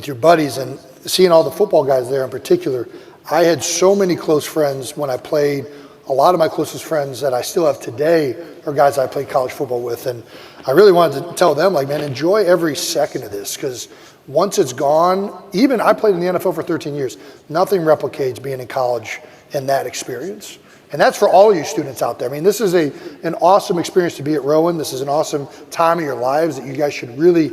with your buddies and seeing all the football guys there in particular. I had so many close friends when I played. A lot of my closest friends that I still have today are guys I played college football with. And I really wanted to tell them, like, man, enjoy every second of this, because once it's gone, even I played in the NFL for 13 years, nothing replicates being in college and that experience. And that's for all you students out there. I mean, this is an awesome experience to be at Rowan. This is an awesome time of your lives that you guys should really,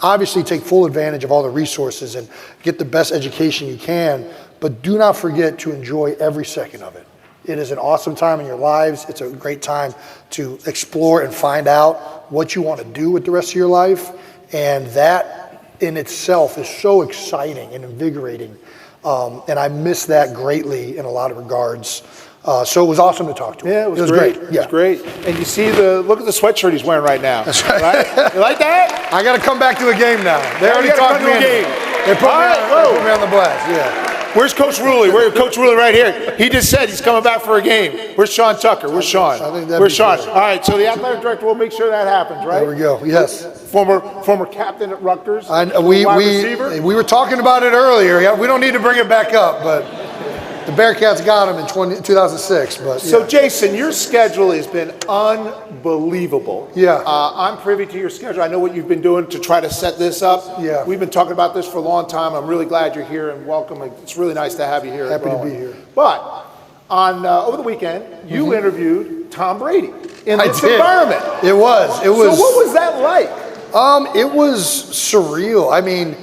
obviously take full advantage of all the resources and get the best education you can, but do not forget to enjoy every second of it. It is an awesome time in your lives. It's a great time to explore and find out what you want to do with the rest of your life. And that in itself is so exciting and invigorating. And I miss that greatly in a lot of regards. So it was awesome to talk to him. Yeah, it was great. Yeah. It was great. And you see look at the sweatshirt he's wearing right now. That's right. You like that? I got to come back to a game now. They already talked me into it. They put me on the blast, yeah. Where's Coach Ruley? Where's Coach Ruley right here? He just said he's coming back for a game. Where's Sean Tucker? Where's Sean? Where's Sean? All right, so the athletic director will make sure that happens, right? There we go, yes. Former captain at Rutgers, we receiver. were talking about it earlier. Yeah, we don't need to bring it back up, but the Bearcats got him in 2006. But So, yeah. Jason, your schedule has been unbelievable. Yeah. I'm privy to your schedule. I know what you've been doing to try to set this up. Yeah. We've been talking about this for a long time. I'm really glad you're here and welcome. It's really nice to have you here. Happy to be here. But on over the weekend, you interviewed Tom Brady in this did. environment. It was. So what was that like? It was surreal. I mean,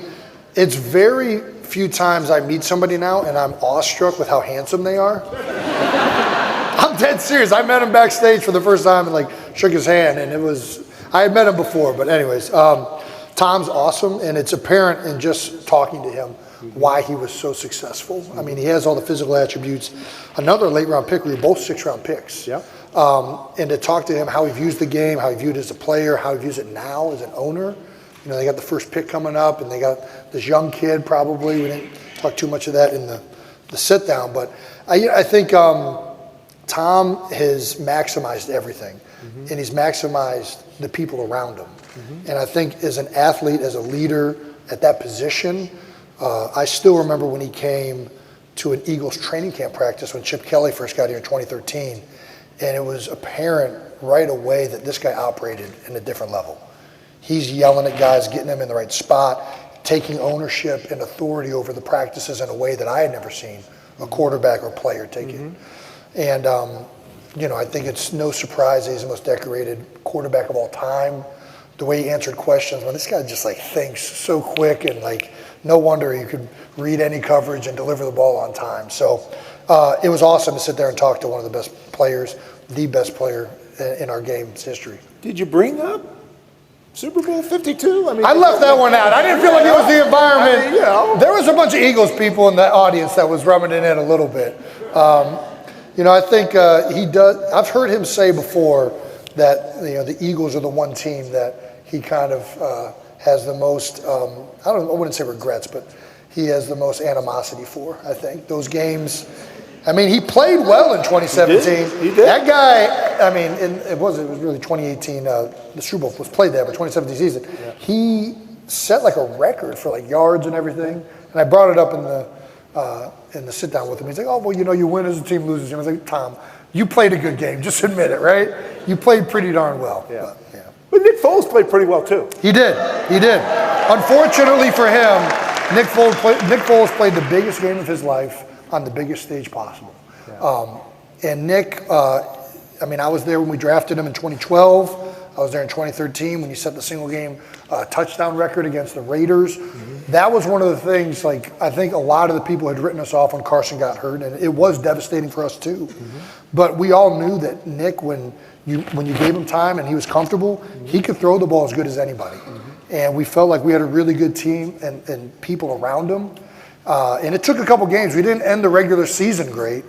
it's very few times I meet somebody now and I'm awestruck with how handsome they are. I'm dead serious. I met him backstage for the first time and shook his hand, and I had met him before, but anyways, Tom's awesome, and it's apparent in just talking to him why he was so successful. I mean, he has all the physical attributes. Another late round pick, we were both 6th-round picks. Yeah. And to talk to him, how he views the game, how he viewed it as a player, how he views it now as an owner. They got the first pick coming up, and they got this young kid probably. We didn't talk too much of that in the sit down, but I think Tom has maximized everything, and he's maximized the people around him. And I think as an athlete, as a leader at that position, I still remember when he came to an Eagles training camp practice when Chip Kelly first got here in 2013, and it was apparent right away that this guy operated in a different level. He's yelling at guys, getting them in the right spot, taking ownership and authority over the practices in a way that I had never seen a quarterback or player take it. And, I think it's no surprise that he's the most decorated quarterback of all time. The way he answered questions, this guy just thinks so quick, and no wonder he could read any coverage and deliver the ball on time. So it was awesome to sit there and talk to one of the best players, the best player in our game's history. Did you bring up Super Bowl 52? I left that one out. I didn't feel like it was the environment. There was a bunch of Eagles people in the audience that was rubbing it in a little bit. I think he does. I've heard him say before that the Eagles are the one team that he kind of has the most. I wouldn't say regrets, but he has the most animosity for. I think those games. He played well in 2017. He did. That guy, it was really 2018, the Super Bowl was played there, but 2017 season, he set a record for yards and everything. And I brought it up in the sit down with him. He's like, oh, well, you win as a team, lose as a team. I was like, Tom, you played a good game. Just admit it, right? You played pretty darn well. Yeah. But Nick Foles played pretty well too. He did. Unfortunately for him, Nick Foles played the biggest game of his life on the biggest stage possible. Yeah. And Nick, I was there when we drafted him in 2012. I was there in 2013 when he set the single game touchdown record against the Raiders. That was one of the things, I think a lot of the people had written us off when Carson got hurt, and it was devastating for us too. But we all knew that Nick, when you gave him time and he was comfortable, he could throw the ball as good as anybody. And we felt like we had a really good team and people around him. And it took a couple games. We didn't end the regular season great,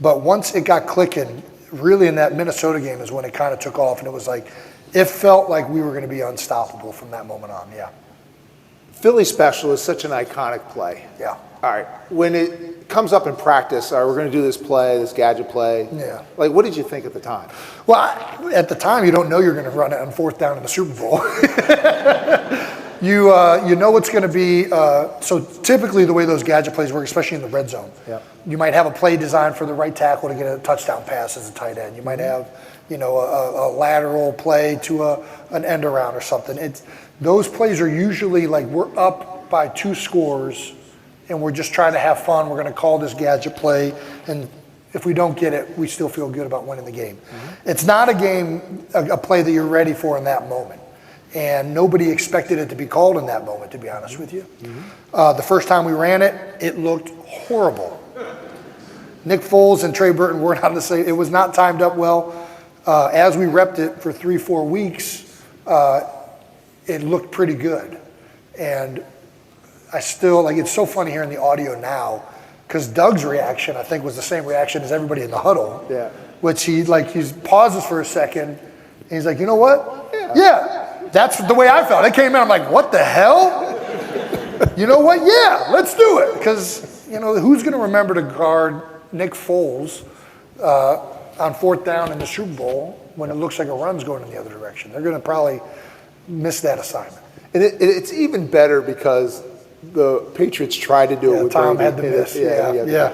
but once it got clicking, really in that Minnesota game is when it kind of took off, and it felt like we were going to be unstoppable from that moment on, yeah. Philly Special is such an iconic play. Yeah. All right. When it comes up in practice, all right, we're going to do this play, this gadget play. Yeah. What did you think at the time? Well, at the time, you don't know you're going to run it on 4th down in the Super Bowl. you know what's going to be. So typically the way those gadget plays work, especially in the red zone, you might have a play designed for the right tackle to get a touchdown pass as a tight end. You might have, a lateral play to an end around or something. Those plays are usually like we're up by 2 scores and we're just trying to have fun. We're going to call this gadget play, and if we don't get it, we still feel good about winning the game. It's not a play that you're ready for in that moment. And nobody expected it to be called in that moment, to be honest with you. The first time we ran it, it looked horrible. Nick Foles and Trey Burton weren't on the same. It was not timed up well. As we repped it for 3-4 weeks, it looked pretty good. And I still, it's so funny hearing the audio now, because Doug's reaction, I think, was the same reaction as everybody in the huddle. Which he pauses for a second, and he's like, you know what? Yeah, that's the way I felt. It came in, I'm like, what the hell? You know what? Yeah, let's do it. Because, who's going to remember to guard Nick Foles on 4th down in the Super Bowl when it looks like a run's going in the other direction? They're going to probably miss that assignment. And it's even better because the Patriots tried to do it with Tom Brady. had to miss. Yeah.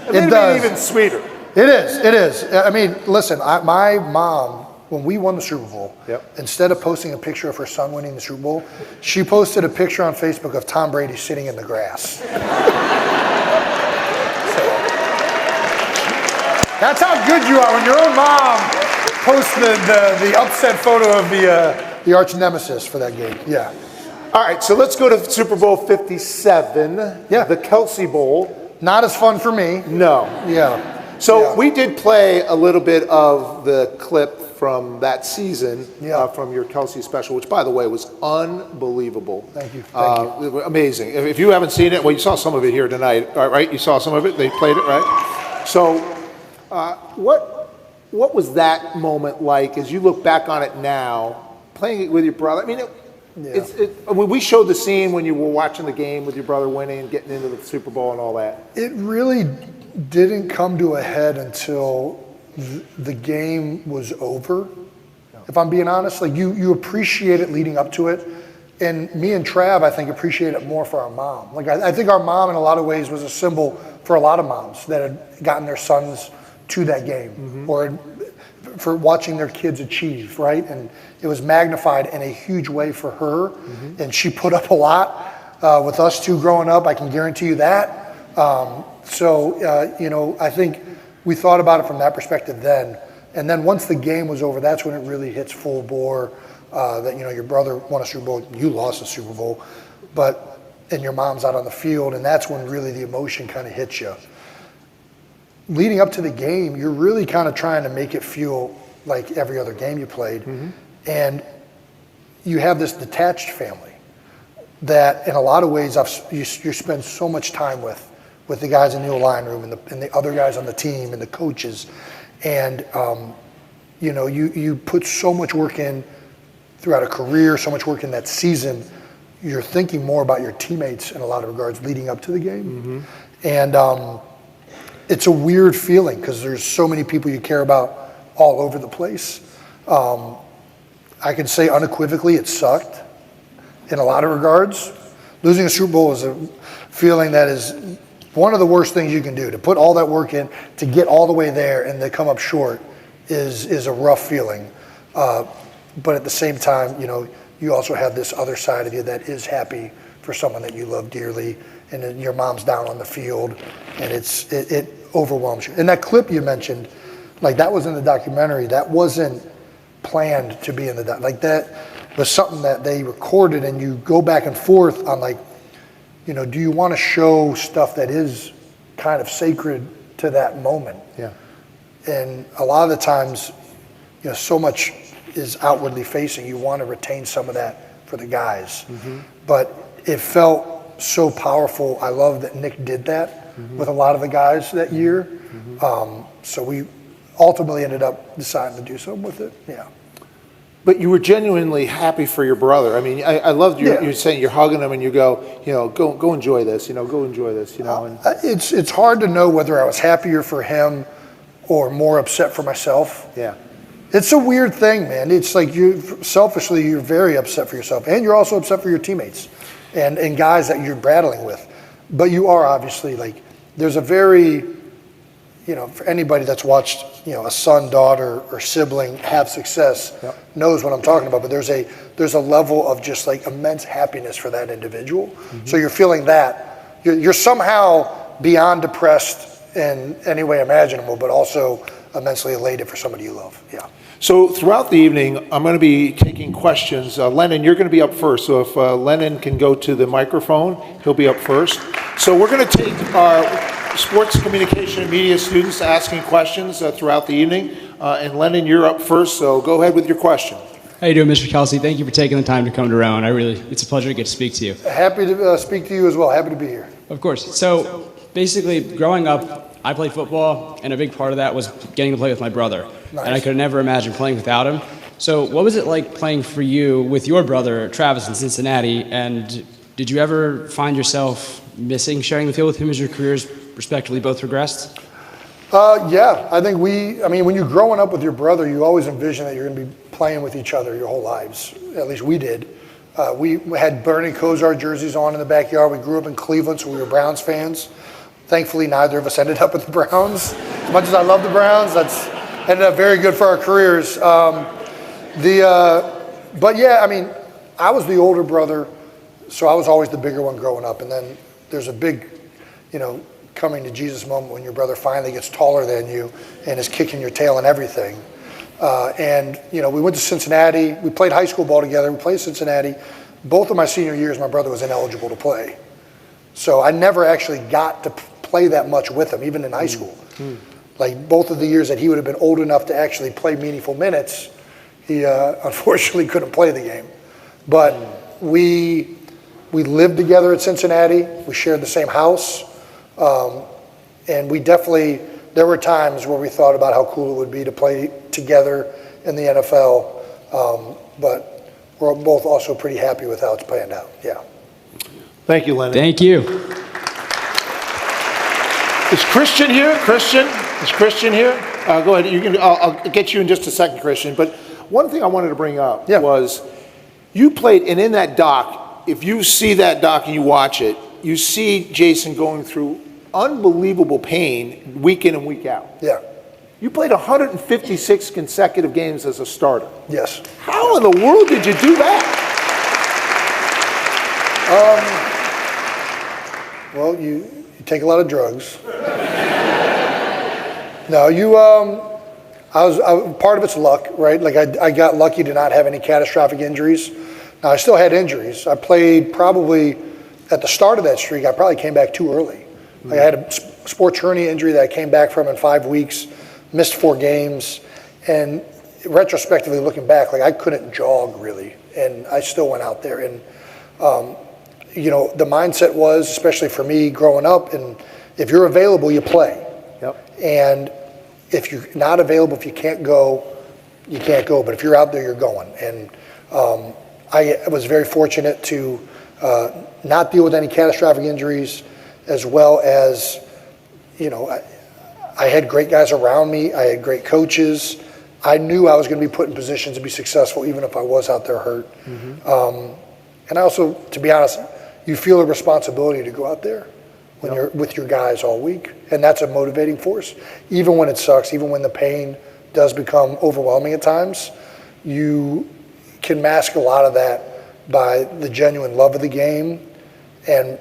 It does. Even sweeter. It is. I mean, listen, my mom, when we won the Super Bowl, instead of posting a picture of her son winning the Super Bowl, she posted a picture on Facebook of Tom Brady sitting in the grass. That's how good you are when your own mom posts the upset photo of the arch nemesis for that game. Yeah. All right, so let's go to Super Bowl 57. Yeah. The Kelce Bowl. Not as fun for me. No. Yeah. So we did play a little bit of the clip from that season from your Kelce special, which, by the way, was unbelievable. Thank you. Thank you. Amazing. If you haven't seen it, well, you saw some of it here tonight, right? You saw some of it. They played it, right? So what was that moment like as you look back on it now, playing it with your brother? I mean, we showed the scene when you were watching the game with your brother winning and getting into the Super Bowl and all that. It really didn't come to a head until the game was over. If I'm being honest, you appreciate it leading up to it. And me and Trav, I think, appreciate it more for our mom. I think our mom in a lot of ways was a symbol for a lot of moms that had gotten their sons to that game or for watching their kids achieve, right? And it was magnified in a huge way for her. And she put up a lot with us two growing up. I can guarantee you that. I think we thought about it from that perspective then. And then once the game was over, that's when it really hits full bore that, your brother won a Super Bowl, you lost a Super Bowl, and your mom's out on the field, and that's when really the emotion kind of hits you. Leading up to the game, you're really kind of trying to make it feel like every other game you played. And you have this detached family that in a lot of ways you spend so much time with the guys in the line room and the other guys on the team and the coaches. And, you put so much work in throughout a career, so much work in that season. You're thinking more about your teammates in a lot of regards leading up to the game. And it's a weird feeling because there's so many people you care about all over the place. I can say unequivocally it sucked in a lot of regards. Losing a Super Bowl is a feeling that is one of the worst things you can do. To put all that work in, to get all the way there and to come up short is a rough feeling. But at the same time, you also have this other side of you that is happy for someone that you love dearly, and then your mom's down on the field, and it overwhelms you. And that clip you mentioned, that was in the documentary. That wasn't planned to be in the that was something that they recorded, and you go back and forth on do you want to show stuff that is kind of sacred to that moment? And a lot of the times, so much is outwardly facing. You want to retain some of that for the guys. But it felt so powerful. I love that Nick did that with a lot of the guys that year. So we ultimately ended up deciding to do something with it. Yeah. But you were genuinely happy for your brother. I mean, I loved you saying you're hugging him and you go enjoy this, go enjoy this, And it's hard to know whether I was happier for him or more upset for myself. Yeah. It's a weird thing, man. It's like selfishly, you're very upset for yourself, and you're also upset for your teammates and guys that you're battling with. But you are obviously there's a very, for anybody that's watched, a son, daughter, or sibling have success, knows what I'm talking about. But there's a level of just immense happiness for that individual. Mm-hmm. So you're feeling that. You're somehow beyond depressed in any way imaginable, but also immensely elated for somebody you love. Yeah. So throughout the evening, I'm going to be taking questions. Lennon, you're going to be up first. So if Lennon can go to the microphone, he'll be up first. So we're going to take our sports communication and media students asking questions throughout the evening. And Lennon, you're up first, so go ahead with your question. How you doing, Mr. Kelce? Thank you for taking the time to come to Rowan. It's a pleasure to get to speak to you. Happy to speak to you as well. Happy to be here. Of course. So basically, growing up, I played football, and a big part of that was getting to play with my brother. Nice. And I could never imagine playing without him. So what was it like playing for you with your brother, Travis, in Cincinnati? And did you ever find yourself missing sharing the field with him as your careers respectively both progressed? Yeah, I think when you're growing up with your brother, you always envision that you're going to be playing with each other your whole lives. At least we did. We had Bernie Kosar jerseys on in the backyard. We grew up in Cleveland, so we were Browns fans. Thankfully, neither of us ended up with the Browns. As much as I love the Browns, that's ended up very good for our careers. But yeah, I was the older brother, so I was always the bigger one growing up. And then there's a big, coming to Jesus moment when your brother finally gets taller than you and is kicking your tail and everything. We went to Cincinnati. We played high school ball together. We played Cincinnati. Both of my senior years, my brother was ineligible to play. So I never actually got to play that much with him, even in high school. Both of the years that he would have been old enough to actually play meaningful minutes, he unfortunately couldn't play the game. But we lived together at Cincinnati. We shared the same house. And there were times where we thought about how cool it would be to play together in the NFL. But we're both also pretty happy with how it's panned out. Yeah. Thank you, Lennon. Thank you. Is Christian here? Is Christian here? Go ahead. I'll get you in just a second, Christian. But one thing I wanted to bring up was you played, and in that doc, if you see that doc and you watch it, you see Jason going through unbelievable pain week in and week out. Yeah. You played 156 consecutive games as a starter. Yes. How in the world did you do that? Well, you take a lot of drugs. No, part of it's luck, right? I got lucky to not have any catastrophic injuries. Now, I still had injuries. I played probably, at the start of that streak, I probably came back too early. I had a sports hernia injury that I came back from in 5 weeks, missed 4 games, and retrospectively looking back, I couldn't jog really, and I still went out there. And the mindset was, especially for me growing up, and if you're available, you play. Yep. And if you're not available, if you can't go, you can't go. But if you're out there, you're going. And I was very fortunate to not deal with any catastrophic injuries, as well as, I had great guys around me. I had great coaches. I knew I was going to be put in positions to be successful, even if I was out there hurt. Mm-hmm. And I also, to be honest, you feel a responsibility to go out there when you're with your guys all week. And that's a motivating force. Even when it sucks, even when the pain does become overwhelming at times, you can mask a lot of that by the genuine love of the game and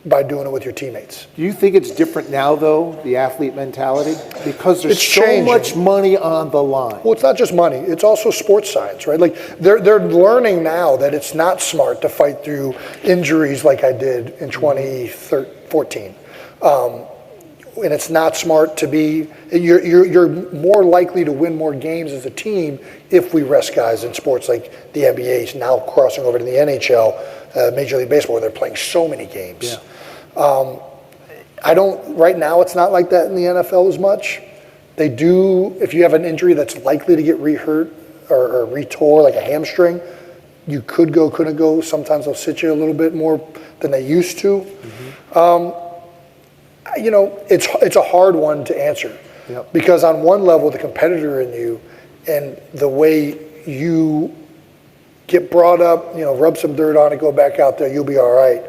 by doing it with your teammates. Do you think it's different now, though, the athlete mentality? Because there's so changing. Much money on the line. Well, it's not just money. It's also sports science, right? They're learning now that it's not smart to fight through injuries like I did in 2014. And it's not smart to be. You're more likely to win more games as a team if we rest guys in sports like the NBA is now crossing over to the NHL, Major League Baseball, where they're playing so many games. Yeah. Right now it's not like that in the NFL as much. They do, if you have an injury that's likely to get re-hurt or re-tore, like a hamstring, you could go, couldn't go. Sometimes they'll sit you a little bit more than they used to. Mm-hmm. It's a hard one to answer. Yep. Because on one level, the competitor in you and the way you get brought up, rub some dirt on it, go back out there, you'll be all right.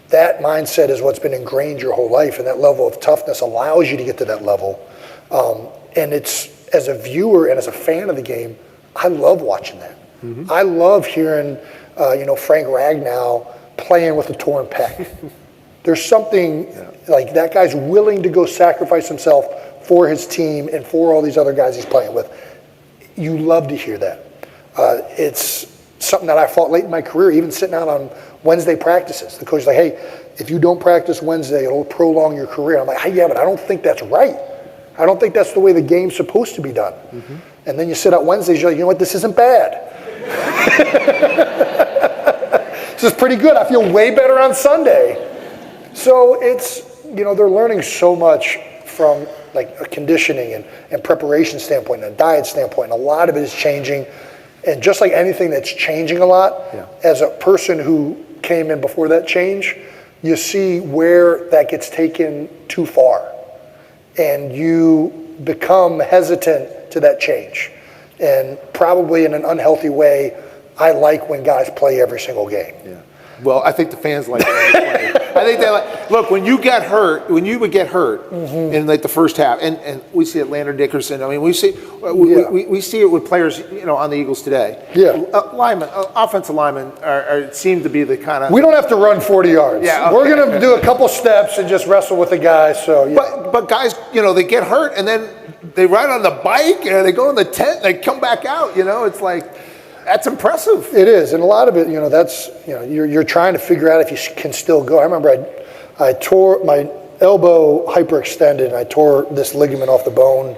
That mindset is what's been ingrained your whole life, and that level of toughness allows you to get to that level. And it's, as a viewer and as a fan of the game, I love watching that. Mm-hmm. I love hearing, Frank Ragnow playing with a torn pec. There's something like that guy's willing to go sacrifice himself for his team and for all these other guys he's playing with. You love to hear that. It's something that I fought late in my career, even sitting out on Wednesday practices. The coach's like, hey, if you don't practice Wednesday, it'll prolong your career. I'm like, hey, yeah, but I don't think that's right. I don't think that's the way the game's supposed to be done. Mm-hmm. And then you sit out Wednesdays, you're like, you know what, this isn't bad. This is pretty good. I feel way better on Sunday. So it's, they're learning so much from like a conditioning and preparation standpoint and a diet standpoint. And a lot of it is changing. And just like anything that's changing a lot, as a person who came in before that change, you see where that gets taken too far. And you become hesitant to that change. And probably in an unhealthy way, I like when guys play every single game. Yeah. Well, I think the fans like it. I think they like. Look, when you would get hurt mm-hmm. in like the first half, and we see it, Landon Dickerson. I mean, we see it with players, on the Eagles today. Yeah, offensive linemen seem to be the kind of. We don't have to run 40 yards. Yeah, okay. We're going to do a couple steps and just wrestle with the guys. So, yeah. But guys, they get hurt and then they ride on the bike and they go in the tent, and they come back out. It's like. That's impressive. It is, and a lot of it, that's you're trying to figure out if you can still go. I remember I tore my elbow hyperextended, and I tore this ligament off the bone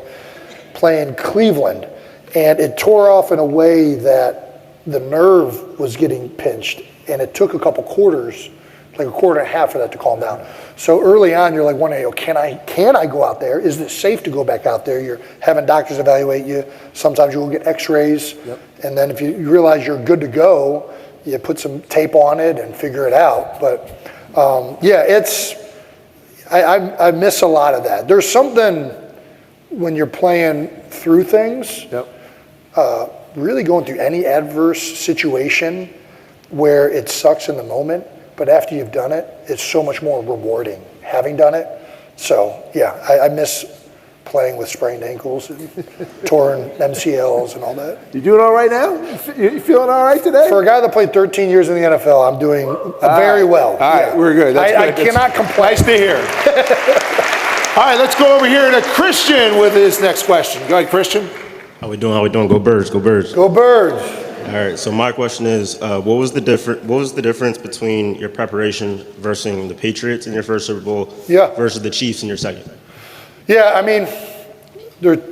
playing Cleveland, and it tore off in a way that the nerve was getting pinched, and it took a couple quarters, like a quarter and a half for that to calm down. So early on, you're like wondering, can I go out there? Is it safe to go back out there? You're having doctors evaluate you. Sometimes you will get x-rays. Yep. And then if you realize you're good to go, you put some tape on it and figure it out. But I miss a lot of that. There's something when you're playing through things, really going through any adverse situation where it sucks in the moment, but after you've done it, it's so much more rewarding having done it. So, I miss playing with sprained ankles and torn MCLs and all that. You doing all right now? You feeling all right today? For a guy that played 13 years in the NFL, I'm doing very well. All right, we're good. I cannot complain. Nice to hear. All right, let's go over here to Christian with his next question. Go ahead, Christian. How we doing? Go Birds. Go Birds. Go Birds. All right. So my question is, what was the difference between your preparation versus the Patriots in your first Super Bowl versus the Chiefs in your second? Yeah, I mean, there are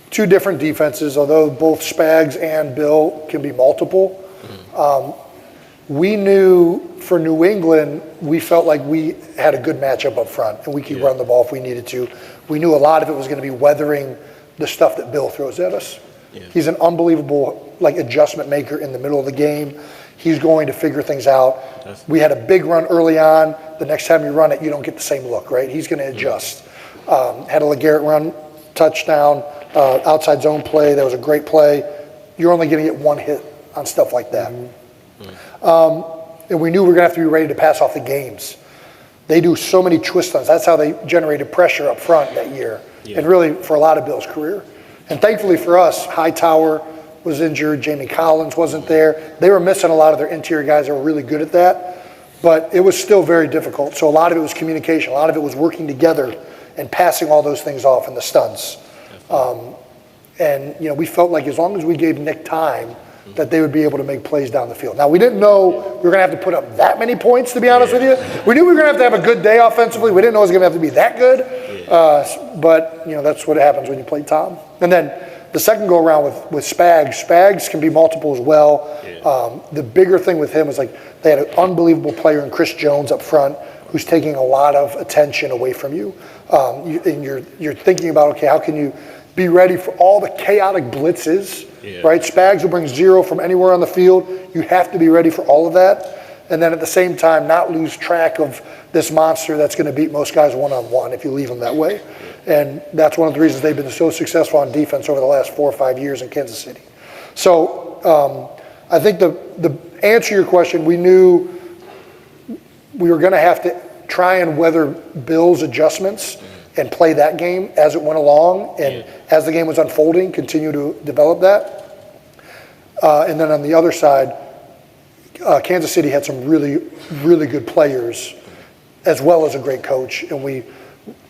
two different defenses, although both Spags and Bill can be multiple. Mm-hmm. We knew for New England, we felt like we had a good matchup up front, and we could run the ball if we needed to. We knew a lot of it was going to be weathering the stuff that Bill throws at us. Yeah. He's an unbelievable adjustment maker in the middle of the game. He's going to figure things out. Definitely. We had a big run early on. The next time you run it, you don't get the same look, right? He's going to adjust. Had a LeGarrette run, touchdown, outside zone play. That was a great play. You're only going to get one hit on stuff like that. Mm-hmm. And we knew we were going to have to be ready to pass off the games. They do so many twist-ons. That's how they generated pressure up front that year, and really for a lot of Bill's career. And thankfully for us, Hightower was injured. Jamie Collins wasn't there. They were missing a lot of their interior guys that were really good at that. But it was still very difficult. So a lot of it was communication. A lot of it was working together and passing all those things off in the stunts. And we felt like as long as we gave Nick time, that they would be able to make plays down the field. Now, we didn't know we were going to have to put up that many points, to be honest with you. We knew we were going to have a good day offensively. We didn't know it was going to have to be that good. But that's what happens when you play Tom. And then the second go-around with Spags. Spags can be multiple as well. The bigger thing with him was they had an unbelievable player in Chris Jones up front who's taking a lot of attention away from you. And you're thinking about, okay, how can you be ready for all the chaotic blitzes, right? Spags will bring zero from anywhere on the field. You have to be ready for all of that. and then at the same time not lose track of this monster that's going to beat most guys one-on-one if you leave them that way. And that's one of the reasons they've been so successful on defense over the last 4 or 5 years in Kansas City. So I think the answer to your question, we knew we were going to have to try and weather Bill's adjustments and play that game as it went along, and as the game was unfolding, continue to develop that. And then on the other side, Kansas City had some really, really good players as well as a great coach, and we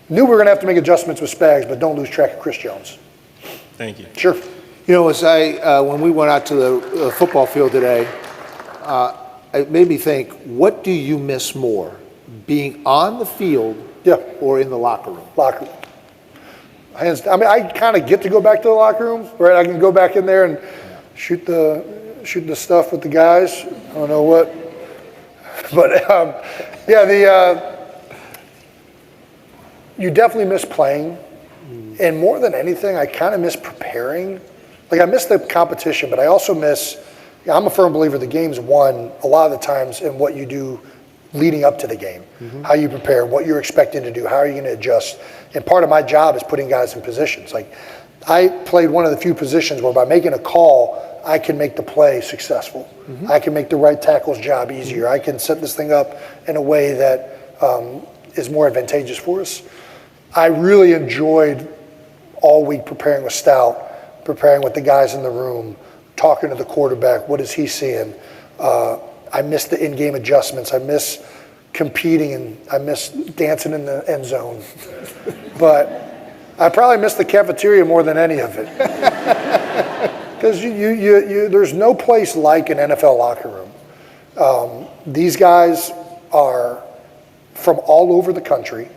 knew we were going to have to make adjustments with Spags, but don't lose track of Chris Jones. Thank you. Sure. You know, as when we went out to the football field today, it made me think, what do you miss more, being on the field or in the locker room? Locker room. Hands down. I mean, I kind of get to go back to the locker room, right? I can go back in there and shoot the stuff with the guys. I don't know what. But, you definitely miss playing. And more than anything, I kind of miss preparing. Like, I miss the competition, but I also miss, I'm a firm believer the game's won a lot of the times in what you do leading up to the game, how you prepare, what you're expecting to do, how are you going to adjust. And part of my job is putting guys in positions. Like, I played one of the few positions where by making a call, I can make the play successful. I can make the right tackle's job easier. I can set this thing up in a way that is more advantageous for us. I really enjoyed all week preparing with Stout, preparing with the guys in the room, talking to the quarterback, what is he seeing? I miss the in-game adjustments. I miss competing, and I miss dancing in the end zone. But I probably miss the cafeteria more than any of it. Because there's no place like an NFL locker room. These guys are from all over the country.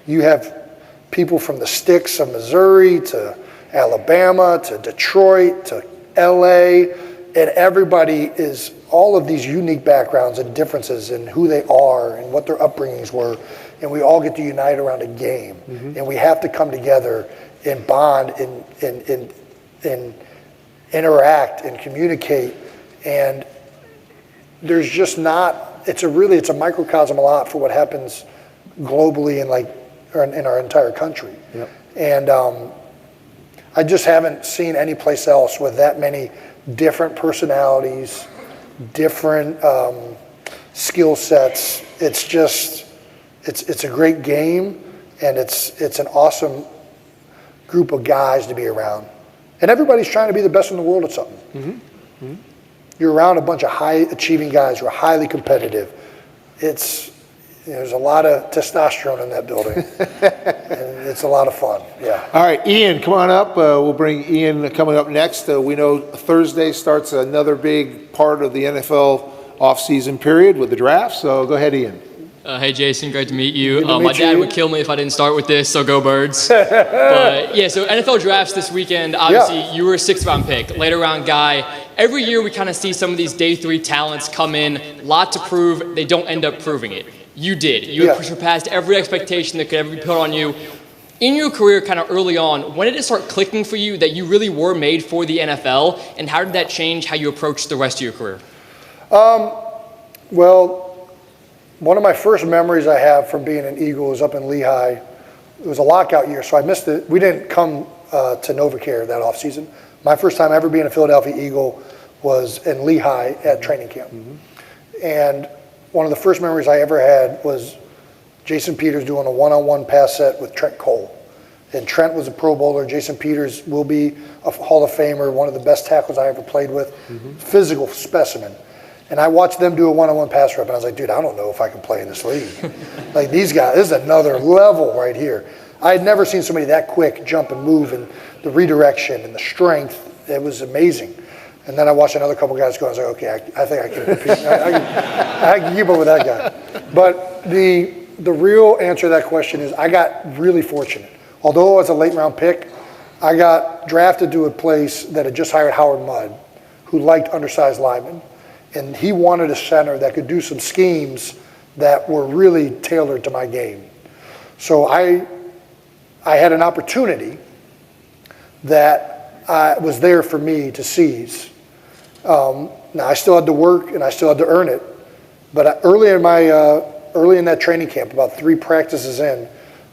You have people from the sticks of Missouri to Alabama to Detroit to LA, and everybody is all of these unique backgrounds and differences in who they are and what their upbringings were, and we all get to unite around a game. And we have to come together and bond and interact and communicate, and there's just not, it's a microcosm a lot for what happens globally in our entire country. And I just haven't seen any place else with that many different personalities, different skill sets. It's just, it's a great game, and it's an awesome group of guys to be around. And everybody's trying to be the best in the world at something. You're around a bunch of high-achieving guys who are highly competitive. There's a lot of testosterone in that building, and it's a lot of fun. All right, Ian, come on up. We'll bring Ian coming up next. We know Thursday starts another big part of the NFL offseason period with the draft, so go ahead, Ian. Hey, Jason, great to meet you. Good to meet my dad you. would kill me if I didn't start with this, so go Birds. But yeah, so NFL drafts this weekend, obviously you were a 6th round pick, later round guy. Every year we kind of see some of these day 3 talents come in, lot to prove, they don't end up proving it. You did. You surpassed every expectation that could ever be put on you. In your career, kind of early on, when did it start clicking for you that you really were made for the NFL, and how did that change how you approached the rest of your career? Well, one of my first memories I have from being an Eagle was up in Lehigh. It was a lockout year, so I missed it. We didn't come to NovaCare that offseason. My first time ever being a Philadelphia Eagle was in Lehigh at training camp. And one of the first memories I ever had was Jason Peters doing a one-on-one pass set with Trent Cole. And Trent was a Pro Bowler. Jason Peters will be a Hall of Famer, one of the best tackles I ever played with, physical specimen. And I watched them do a one-on-one pass rep, and I was like, dude, I don't know if I can play in this league. Like, these guys, this is another level right here. I had never seen somebody that quick jump and move, and the redirection and the strength. It was amazing. And then I watched another couple guys go, I was like, okay, I think I can compete. I can keep up with that guy. But the real answer to that question is I got really fortunate. Although I was a late round pick, I got drafted to a place that had just hired Howard Mudd, who liked undersized linemen. And he wanted a center that could do some schemes that were really tailored to my game. So I had an opportunity that was there for me to seize. Now, I still had to work and I still had to earn it, But early in that training camp, about 3 practices in,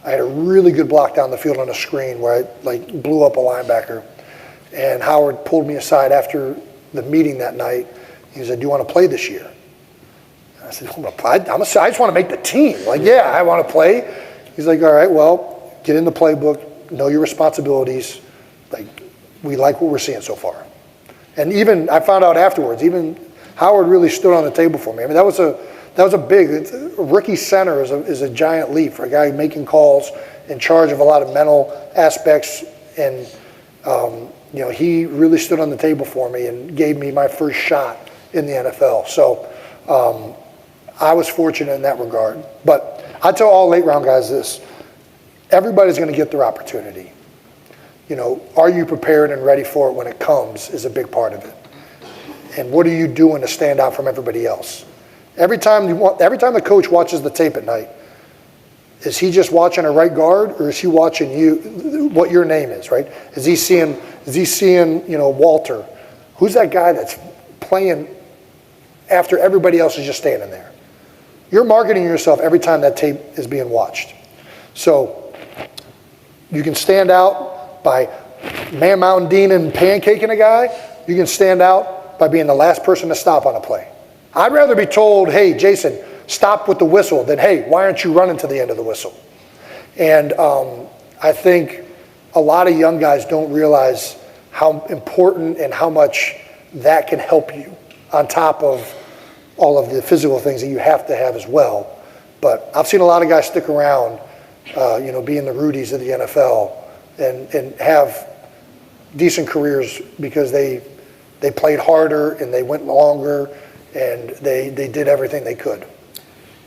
I had a really good block down the field on a screen where I blew up a linebacker. And Howard pulled me aside after the meeting that night. He said, "Do you want to play this year?" And I said, I just want to make the team. Yeah, I want to play. He's like, "All right, well, get in the playbook, know your responsibilities. We like what we're seeing so far." And even I found out afterwards, even Howard really stood on the table for me. I mean, that was a big rookie center is a giant leap for a guy making calls, in charge of a lot of mental aspects, and he really stood on the table for me and gave me my first shot in the NFL. So I was fortunate in that regard. But I tell all late round guys this: everybody's going to get their opportunity. Are you prepared and ready for it when it comes is a big part of it. And what are you doing to stand out from everybody else? Every time the coach watches the tape at night, is he just watching a right guard, or is he watching you, what your name is, right? Is he seeing Walter? Who's that guy that's playing after everybody else is just standing there? You're marketing yourself every time that tape is being watched. So you can stand out by Man Mountain Dean and pancaking a guy. You can stand out by being the last person to stop on a play. I'd rather be told, "Hey, Jason, stop with the whistle," than, "Hey, why aren't you running to the end of the whistle?" And I think a lot of young guys don't realize how important and how much that can help you on top of all of the physical things that you have to have as well. But I've seen a lot of guys stick around, being the Rudies of the NFL and have decent careers because they played harder and they went longer and they did everything they could.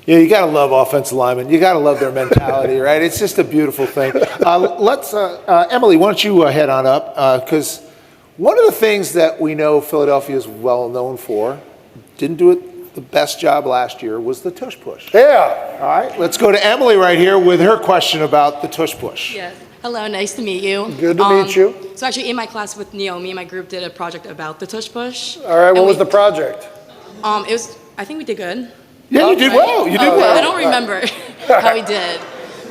Yeah, you got to love offensive linemen. You got to love their mentality, right? It's just a beautiful thing. Emily, why don't you head on up? Because one of the things that we know Philadelphia is well known for, didn't do it the best job last year, was the tush push. Yeah. All right, let's go to Emily right here with her question about the tush push. Yes. Hello, nice to meet you. Good to meet you. So actually in my class with Naomi, my group did a project about the tush push. All right, what was the project? I think we did good. Yeah, you did well. You did well. I don't remember how we did.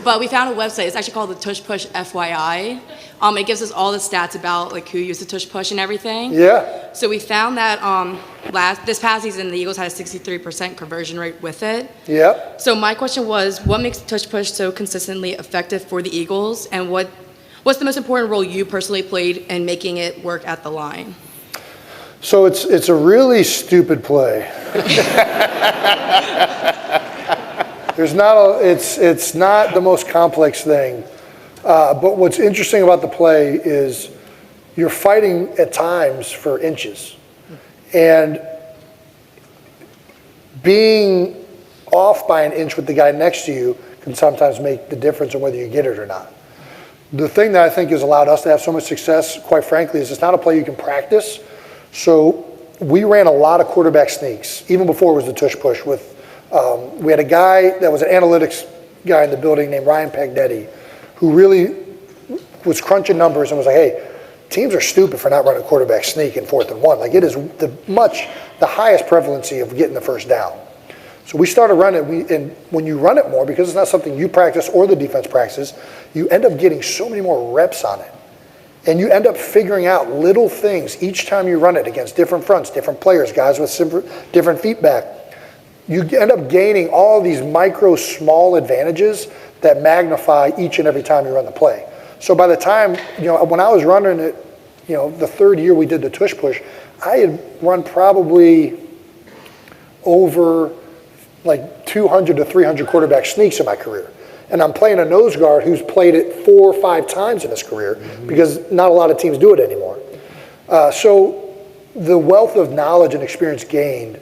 But we found a website. It's actually called the Tush Push FYI. It gives us all the stats about like who used the tush push and everything. Yeah. So we found that this past season the Eagles had a 63% conversion rate with it. Yeah. So my question was, what makes the tush push so consistently effective for the Eagles, and what's the most important role you personally played in making it work at the line? So it's a really stupid play. It's not the most complex thing. But what's interesting about the play is you're fighting at times for inches. And being off by an inch with the guy next to you can sometimes make the difference in whether you get it or not. The thing that I think has allowed us to have so much success, quite frankly, is it's not a play you can practice. So we ran a lot of quarterback sneaks, even before it was the tush push. We had a guy that was an analytics guy in the building named Ryan Pagnetti, who really was crunching numbers and was like, "Hey, teams are stupid for not running quarterback sneak in 4th and 1. Like, it is the highest prevalency of getting the first down." So we started running it, and when you run it more, because it's not something you practice or the defense practices, you end up getting so many more reps on it. And you end up figuring out little things each time you run it against different fronts, different players, guys with different feedback. You end up gaining all these micro, small advantages that magnify each and every time you run the play. So by the time, when I was running it, the 3rd year we did the tush push, I had run probably over like 200 to 300 quarterback sneaks in my career. And I'm playing a nose guard who's played it 4 or 5 times in his career because not a lot of teams do it anymore. So the wealth of knowledge and experience gained,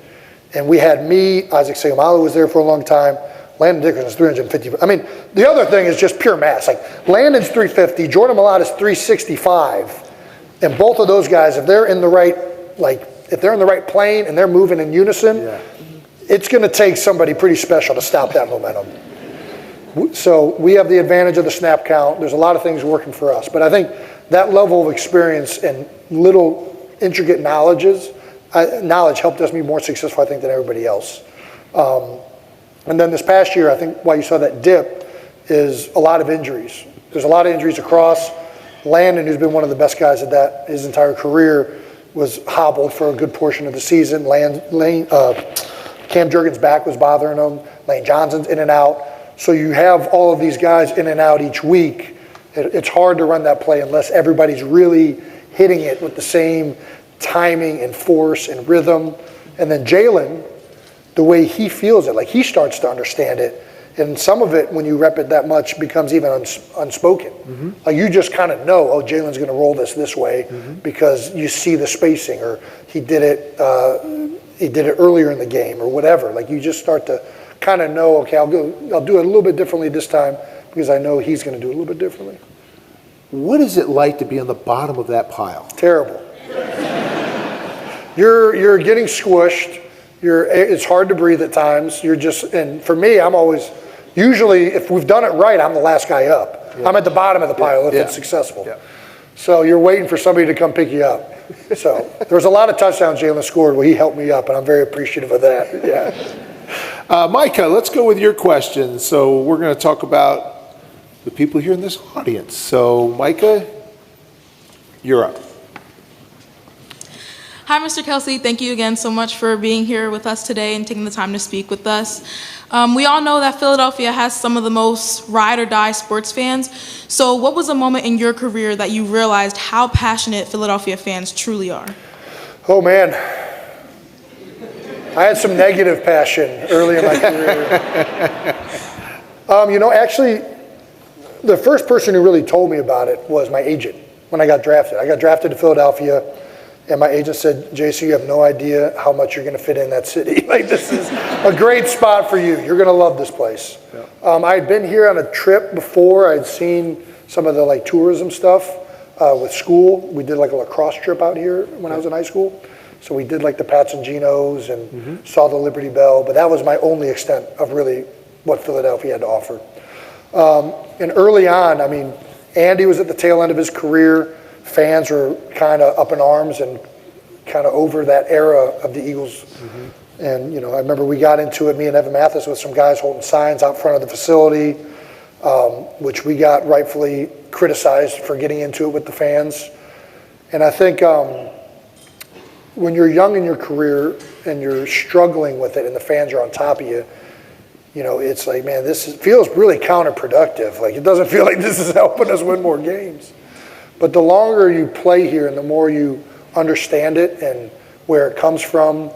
and we had me, Isaac Seumalo was there for a long time, Landon Dickerson's 350. I mean, the other thing is just pure mass. Like, Landon's 350, Jordan Mailata's 365, and both of those guys, if they're in the right plane and they're moving in unison, it's going to take somebody pretty special to stop that momentum. So we have the advantage of the snap count. There's a lot of things working for us. But I think that level of experience and little intricate knowledge helped us be more successful, I think, than everybody else. And then this past year, I think why you saw that dip is a lot of injuries. There's a lot of injuries across. Landon, who's been one of the best guys at that his entire career, was hobbled for a good portion of the season. Cam Jurgens' back was bothering him. Lane Johnson's in and out. So you have all of these guys in and out each week. It's hard to run that play unless everybody's really hitting it with the same timing and force and rhythm. And then Jalen, the way he feels it, like he starts to understand it. And some of it, when you rep it that much, becomes even unspoken. Mm-hmm. Like you just kind of know, oh, Jalen's going to roll this way because you see the spacing, or he did it earlier in the game, or whatever. Like you just start to kind of know, okay, I'll do it a little bit differently this time because I know he's going to do it a little bit differently. What is it like to be on the bottom of that pile? Terrible. You're getting squished. It's hard to breathe at times. And for me, I'm always, usually if we've done it right, I'm the last guy up. Yeah. I'm at the bottom of the pile if it's successful. Yeah. So you're waiting for somebody to come pick you up. So there's a lot of touchdowns Jalen scored where he helped me up, and I'm very appreciative of that. Yeah. Micah, let's go with your question. So we're going to talk about the people here in this audience. So Micah, you're up. Hi, Mr. Kelce. Thank you again so much for being here with us today and taking the time to speak with us. We all know that Philadelphia has some of the most ride or die sports fans. So what was a moment in your career that you realized how passionate Philadelphia fans truly are? Oh, man. I had some negative passion early in my career. Actually, the first person who really told me about it was my agent when I got drafted. I got drafted to Philadelphia. And my agent said, Jason, you have no idea how much you're going to fit in that city. Like, this is a great spot for you. You're going to love this place. Yeah. I had been here on a trip before. I'd seen some of the tourism stuff with school. We did a lacrosse trip out here when I was in high school. So we did the Pats and Ginos and saw the Liberty Bell. But that was my only extent of really what Philadelphia had to offer. And early on, Andy was at the tail end of his career. Fans were kind of up in arms and kind of over that era of the Eagles. And, I remember we got into it, me and Evan Mathis, with some guys holding signs out front of the facility, which we got rightfully criticized for getting into it with the fans. And I think when you're young in your career and you're struggling with it and the fans are on top of you, it's like, man, feels really counterproductive. Like, it doesn't feel like this is helping us win more games. But the longer you play here and the more you understand it and where it comes from,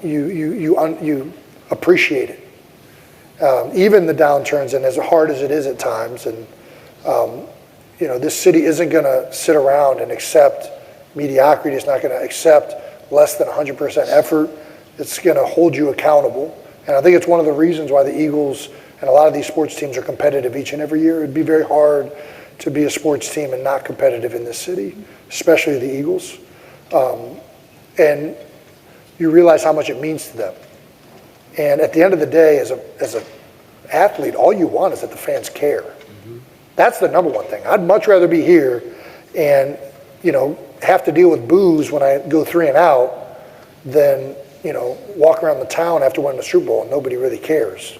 you appreciate it. Even the downturns, and as hard as it is at times, and this city isn't going to sit around and accept mediocrity. It's not going to accept less than 100% effort. It's going to hold you accountable. And I think it's one of the reasons why the Eagles and a lot of these sports teams are competitive each and every year. It'd be very hard to be a sports team and not competitive in this city, especially the Eagles. And you realize how much it means to them. And at the end of the day, as an athlete, all you want is that the fans care. That's the number one thing. I'd much rather be here and, have to deal with boos when I go 3 and out than, walk around the town after winning the Super Bowl and nobody really cares.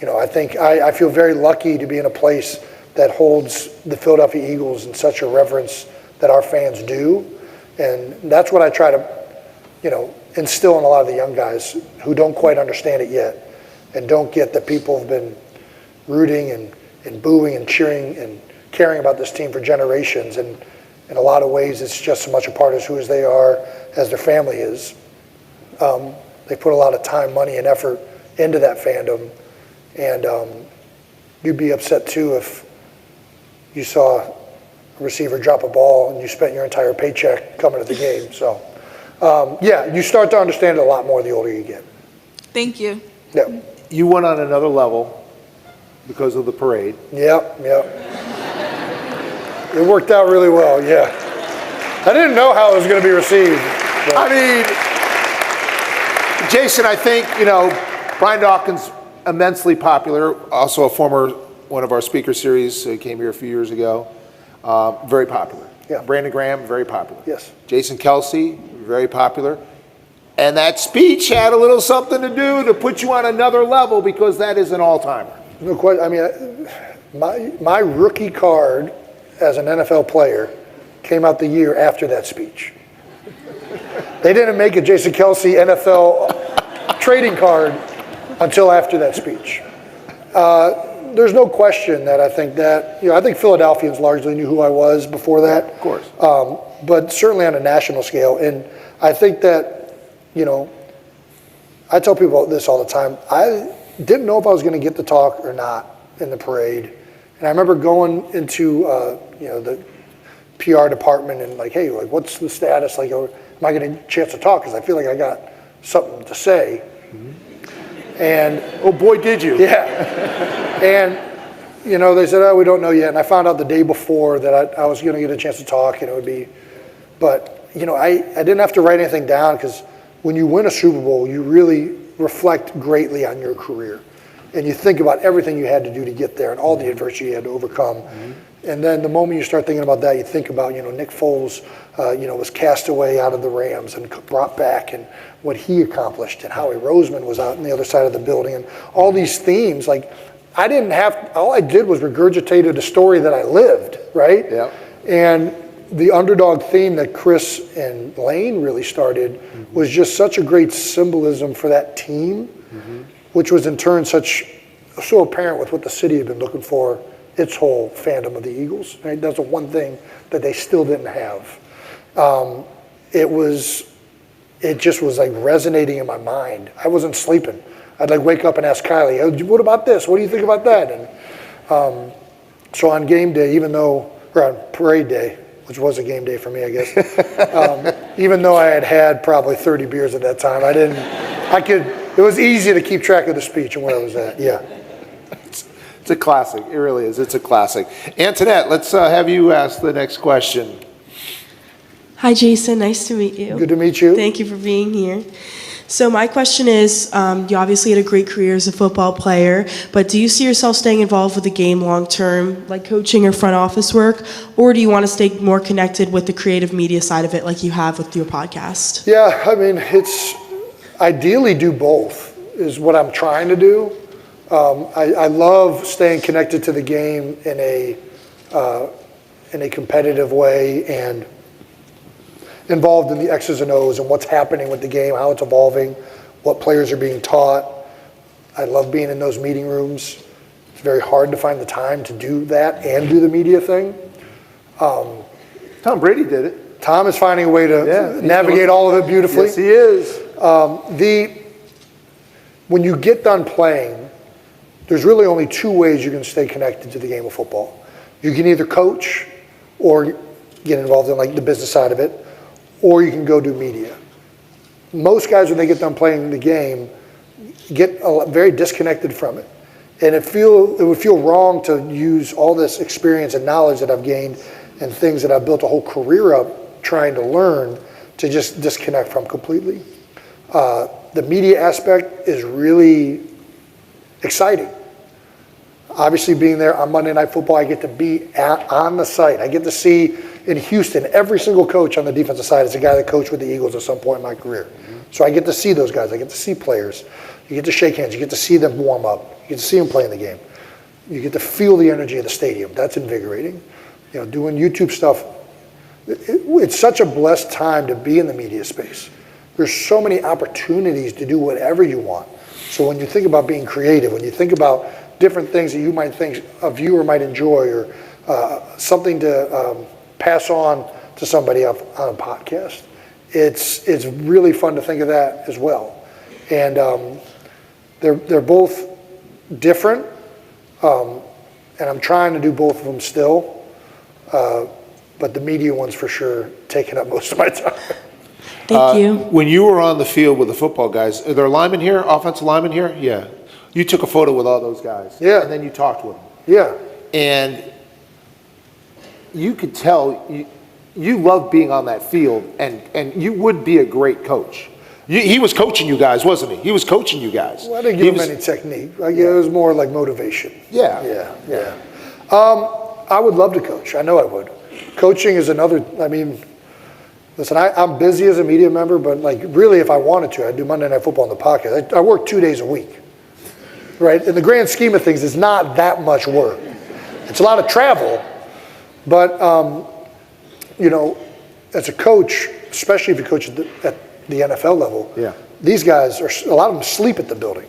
I think I feel very lucky to be in a place that holds the Philadelphia Eagles in such a reverence that our fans do. And that's what I try to, instill in a lot of the young guys who don't quite understand it yet and don't get that people have been rooting and booing and cheering and caring about this team for generations. And in a lot of ways, it's just as much a part of who they are as their family is. They put a lot of time, money, and effort into that fandom. And you'd be upset, too, if you saw a receiver drop a ball and you spent your entire paycheck coming to the game. So, you start to understand it a lot more the older you get. Thank you. Yeah. You went on another level because of the parade. Yep. It worked out really well, yeah. I didn't know how it was going to be received. But. Jason, I think, Brian Dawkins, immensely popular, also a former one of our speaker series, came here a few years ago. Very popular. Yeah. Brandon Graham, very popular. Yes. Jason Kelce, very popular. And that speech had a little something to do to put you on another level because that is an all-timer. No question. I mean, my rookie card as an NFL player came out the year after that speech. They didn't make a Jason Kelce NFL trading card until after that speech. There's no question that I think that, I think Philadelphians largely knew who I was before that. Yeah, of course. But certainly on a national scale. And I think that, I tell people this all the time. I didn't know if I was going to get to talk or not in the parade. And I remember going into, the PR department and like, hey, like, what's the status? Like, am I getting a chance to talk? Because I feel like I got something to say. Mm-hmm. And oh boy, did you? Yeah. And they said, oh, we don't know yet. And I found out the day before that I was going to get a chance to talk, and it would be. But I didn't have to write anything down because when you win a Super Bowl, you really reflect greatly on your career, and you think about everything you had to do to get there and all the adversity you had to overcome. Mm-hmm. And then the moment you start thinking about that, you think about, Nick Foles, was cast away out of the Rams and brought back, and what he accomplished, and Howie Roseman was out on the other side of the building, and all these themes. Like, all I did was regurgitated a story that I lived, right? Yeah. And the underdog theme that Chris and Lane really started was just such a great symbolism for that team, which was in turn so apparent with what the city had been looking for, its whole fandom of the Eagles. Right? That's the one thing that they still didn't have. It just was like resonating in my mind. I wasn't sleeping. I'd like wake up and ask Kylie, oh, what about this? What do you think about that? And so on game day, or on parade day, which was a game day for me, I guess, even though I had probably 30 beers at that time, it was easy to keep track of the speech and where I was at, yeah. It's a classic. It really is. It's a classic. Antoinette, let's have you ask the next question. Hi, Jason. Nice to meet you. Good to meet you. Thank you for being here. So my question is, you obviously had a great career as a football player, but do you see yourself staying involved with the game long term, like coaching or front office work, or do you want to stay more connected with the creative media side of it like you have with your podcast? Yeah, I mean, it's ideally do both is what I'm trying to do. I love staying connected to the game in a competitive way and involved in the X's and O's and what's happening with the game, how it's evolving, what players are being taught. I love being in those meeting rooms. It's very hard to find the time to do that and do the media thing. Tom Brady did it. Tom is finding a way to navigate all of it beautifully. Yes, he is. When you get done playing, there's really only two ways you can stay connected to the game of football. You can either coach or get involved in like the business side of it, or you can go do media. Most guys, when they get done playing the game, get very disconnected from it. And it would feel wrong to use all this experience and knowledge that I've gained and things that I've built a whole career up trying to learn to just disconnect from completely. The media aspect is really exciting. Obviously, being there on Monday Night Football, I get to be on the site. I get to see in Houston, every single coach on the defensive side is a guy that coached with the Eagles at some point in my career. So I get to see those guys. I get to see players. You get to shake hands. You get to see them warm up. You get to see them play in the game. You get to feel the energy of the stadium. That's invigorating. Doing YouTube stuff, it's such a blessed time to be in the media space. There's so many opportunities to do whatever you want. So when you think about being creative, when you think about different things that you might think a viewer might enjoy or something to pass on to somebody on a podcast, it's really fun to think of that as well. And they're both different, and I'm trying to do both of them still. But the media one's for sure taking up most of my time. Thank you. When you were on the field with the football guys, are there linemen here, offensive linemen here? Yeah. You took a photo with all those guys. Yeah. And then you talked with them. Yeah. And you could tell you loved being on that field, and you would be a great coach. He was coaching you guys, wasn't he? He was coaching you guys. Well, I didn't give him any technique. It was more like motivation. Yeah. Yeah. I would love to coach. I know I would. Coaching is another, Listen, I'm busy as a media member, but like really if I wanted to, I'd do Monday Night Football on the podcast. I work 2 days a week, right? In the grand scheme of things, it's not that much work. It's a lot of travel, but, you know, as a coach, especially if you coach at the NFL level, these guys, a lot of them sleep at the building.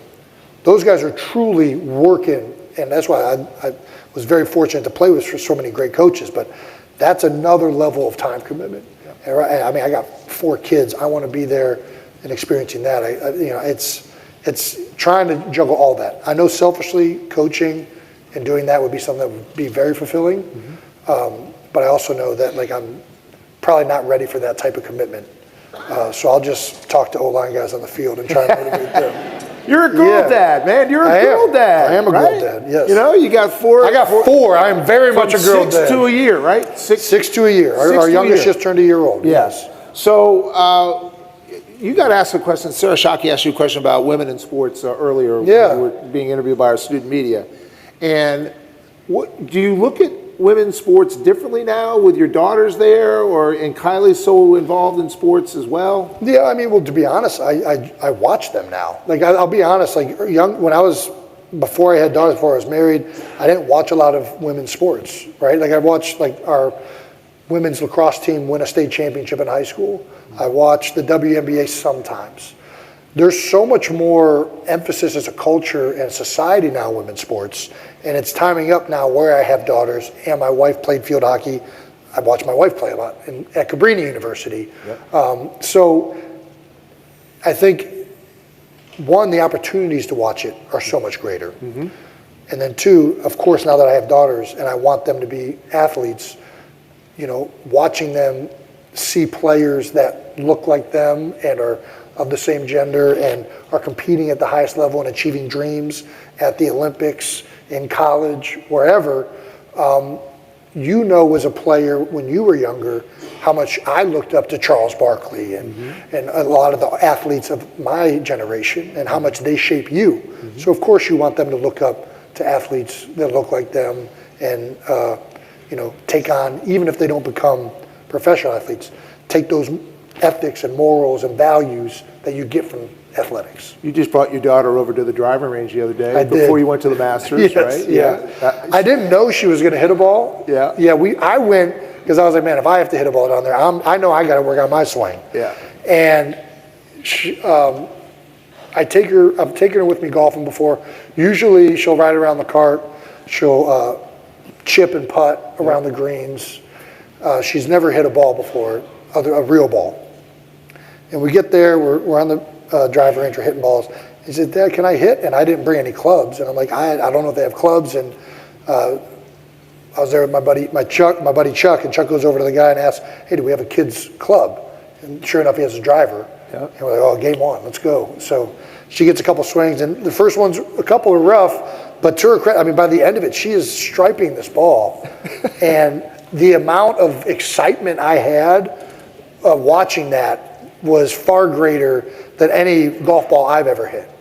Those guys are truly working, and that's why I was very fortunate to play with so many great coaches, but that's another level of time commitment. I mean, I got 4 kids. I want to be there and experiencing that. You know, it's trying to juggle all that. I know selfishly, coaching and doing that would be something that would be very fulfilling. But I also know that like I'm probably not ready for that type of commitment. So I'll just talk to O-line guys on the field and try and motivate them. You're a girl dad, man. You're a girl dad. I am a girl dad, yes. You know, you got 4. I got 4. I am very much a girl dad. 6 to a year, right? 6 to a year. Our youngest just turned a year old. Yes. So you got asked a question. Sarah Shockey asked you a question about women in sports earlier when you were being interviewed by our student media. And what do you look at women's sports differently now with your daughters there, and Kylie's so involved in sports as well? Yeah, I mean, well, to be honest, I watch them now. Like, I'll be honest, like before I had daughters, before I was married, I didn't watch a lot of women's sports, right? Like I watched like our women's lacrosse team win a state championship in high school. I watched the WNBA sometimes. There's so much more emphasis as a culture and society now in women's sports, and it's timing up now where I have daughters, and my wife played field hockey. I watched my wife play a lot at Cabrini University. So I think, one, the opportunities to watch it are so much greater. And then 2, of course, now that I have daughters and I want them to be athletes, you know, watching them see players that look like them and are of the same gender and are competing at the highest level and achieving dreams at the Olympics, in college, wherever. You know, as a player when you were younger, how much I looked up to Charles Barkley and a lot of the athletes of my generation and how much they shape you. So of course you want them to look up to athletes that look like them and you know, take on, even if they don't become professional athletes, take those ethics and morals and values that you get from athletics. You just brought your daughter over to the driving range the other day before you went to the Masters, right? Yeah. I didn't know she was going to hit a ball. I went because I was like, man, if I have to hit a ball down there, I know I got to work on my swing. And she, I've taken her with me golfing before. Usually she'll ride around the cart. She'll chip and putt around the greens. She's never hit a ball before, a real ball. And we get there, we're on the driver range, we're hitting balls. He said, Dad, can I hit? And I didn't bring any clubs. And I'm like, I don't know if they have clubs. And I was there with my buddy Chuck, and Chuck goes over to the guy and asks, hey, do we have a kid's club? And sure enough, he has a driver. And we're like, oh, game on, let's go. So she gets a couple swings, and the first ones, a couple are rough, but to her credit, I mean, by the end of it, she is striping this ball. And the amount of excitement I had watching that was far greater than any golf ball I've ever hit.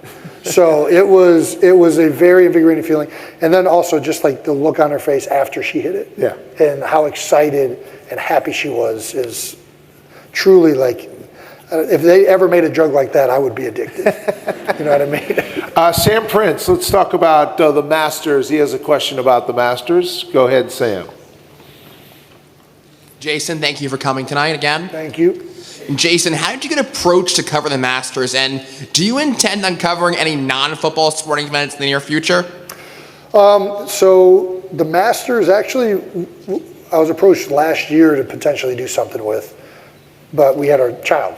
So it was a very invigorating feeling. And then also just like the look on her face after she hit it. And how excited and happy she was is truly like, if they ever made a drug like that, I would be addicted. You know what I mean? Sam Prince, let's talk about the Masters. He has a question about the Masters. Go ahead, Sam. Jason, thank you for coming tonight again. Thank you. Jason, how did you get approached to cover the Masters, and do you intend on covering any non-football sporting events in the near future? So the Masters, actually, I was approached last year to potentially do something with, but we had our child.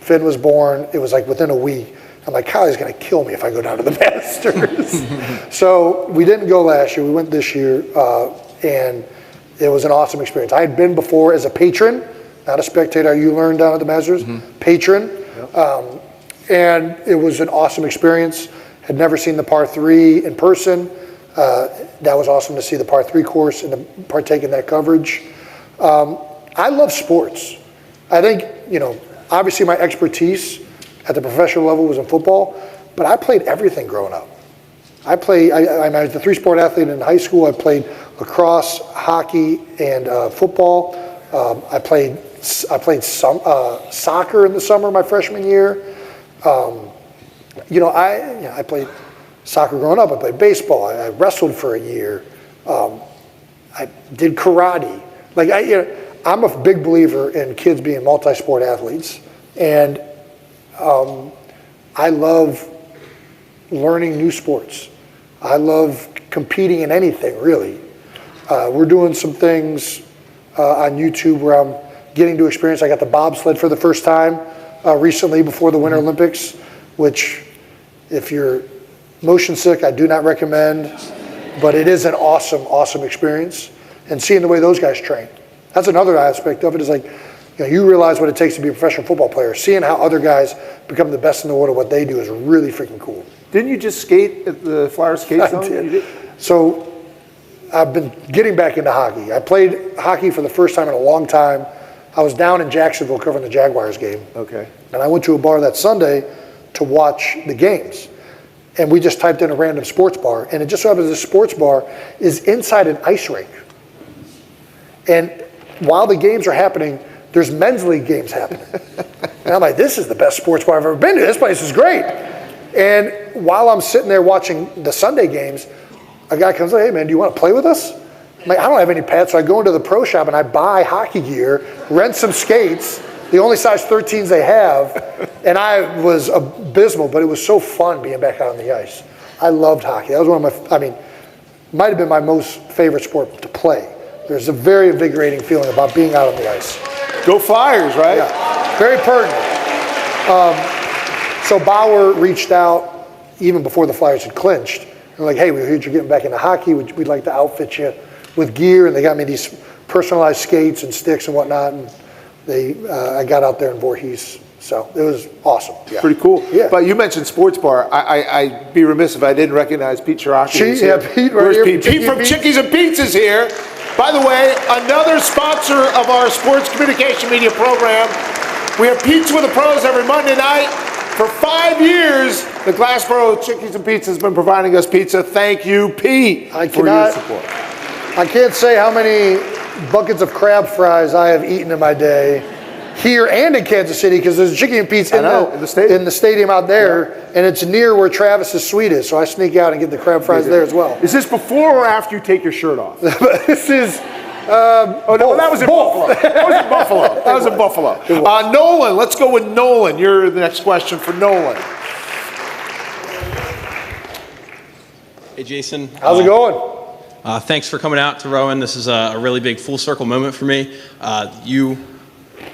Finn was born. It was like within a week. I'm like, Kylie's going to kill me if I go down to the Masters. So we didn't go last year. We went this year, and it was an awesome experience. I had been before as a patron, not a spectator. You learned down at the Masters, patron. And it was an awesome experience. Had never seen the par 3 in person. That was awesome to see the par 3 course and to partake in that coverage. I love sports. I think, you know, obviously my expertise at the professional level was in football, but I played everything growing up. I was a 3-sport athlete in high school. I played lacrosse, hockey, and football. I played soccer in the summer my freshman year. I played soccer growing up. I played baseball. I wrestled for a year. I did karate. I'm a big believer in kids being multi-sport athletes, and I love learning new sports. I love competing in anything, really. We're doing some things on YouTube where I'm getting to experience. I got the bobsled for the first time recently before the Winter Olympics, which if you're motion sick, I do not recommend, but it is an awesome, awesome experience. And seeing the way those guys train. That's another aspect of it is you realize what it takes to be a professional football player. Seeing how other guys become the best in the world at what they do is really freaking cool. Didn't you just skate at the Flyer Skate Zone? I did. So I've been getting back into hockey. I played hockey for the first time in a long time. I was down in Jacksonville covering the Jaguars game. Okay. And I went to a bar that Sunday to watch the games. And we just typed in a random sports bar. And it just so happens this sports bar is inside an ice rink. And while the games are happening, there's men's league games happening. And I'm like, this is the best sports bar I've ever been to. This place is great. And while I'm sitting there watching the Sunday games, a guy comes up, hey man, do you want to play with us? I'm like, I don't have any pads, so I go into the pro shop and I buy hockey gear, rent some skates, the only size 13s they have, and I was abysmal, but it was so fun being back out on the ice. I loved hockey. That was one of might have been my most favorite sport to play. There's a very invigorating feeling about being out on the ice. Go Flyers, right? Yeah, very pertinent. So Bauer reached out even before the Flyers had clinched. They're like, hey, we heard you're getting back into hockey. We'd like to outfit you with gear. And they got me these personalized skates and sticks and whatnot. And I got out there in Voorhees. So it was awesome. Yeah. Pretty cool. Yeah. But you mentioned sports bar. I'd be remiss if I didn't recognize Pete Chiraki. Yeah, Pete right here. Pete from Chickies and Pizzas here. By the way, another sponsor of our sports communication media program. We have Pizza with the Pros every Monday night. For 5 years, the Glassboro Chickies and Pizzas has been providing us pizza. Thank you, Pete, for your support. I can't say how many buckets of crab fries I have eaten in my day, here and in Kansas City, because there's a Chicken and Pizza in the stadium out there, and it's near where Travis's suite is, so I sneak out and get the crab fries there as well. Is this before or after you take your shirt off? This is... no, that was in Buffalo. That was in Buffalo. Nolan, let's go with Nolan. You're the next question for Nolan. Hey, Jason. How's it going? Thanks for coming out to Rowan. This is a really big full circle moment for me. You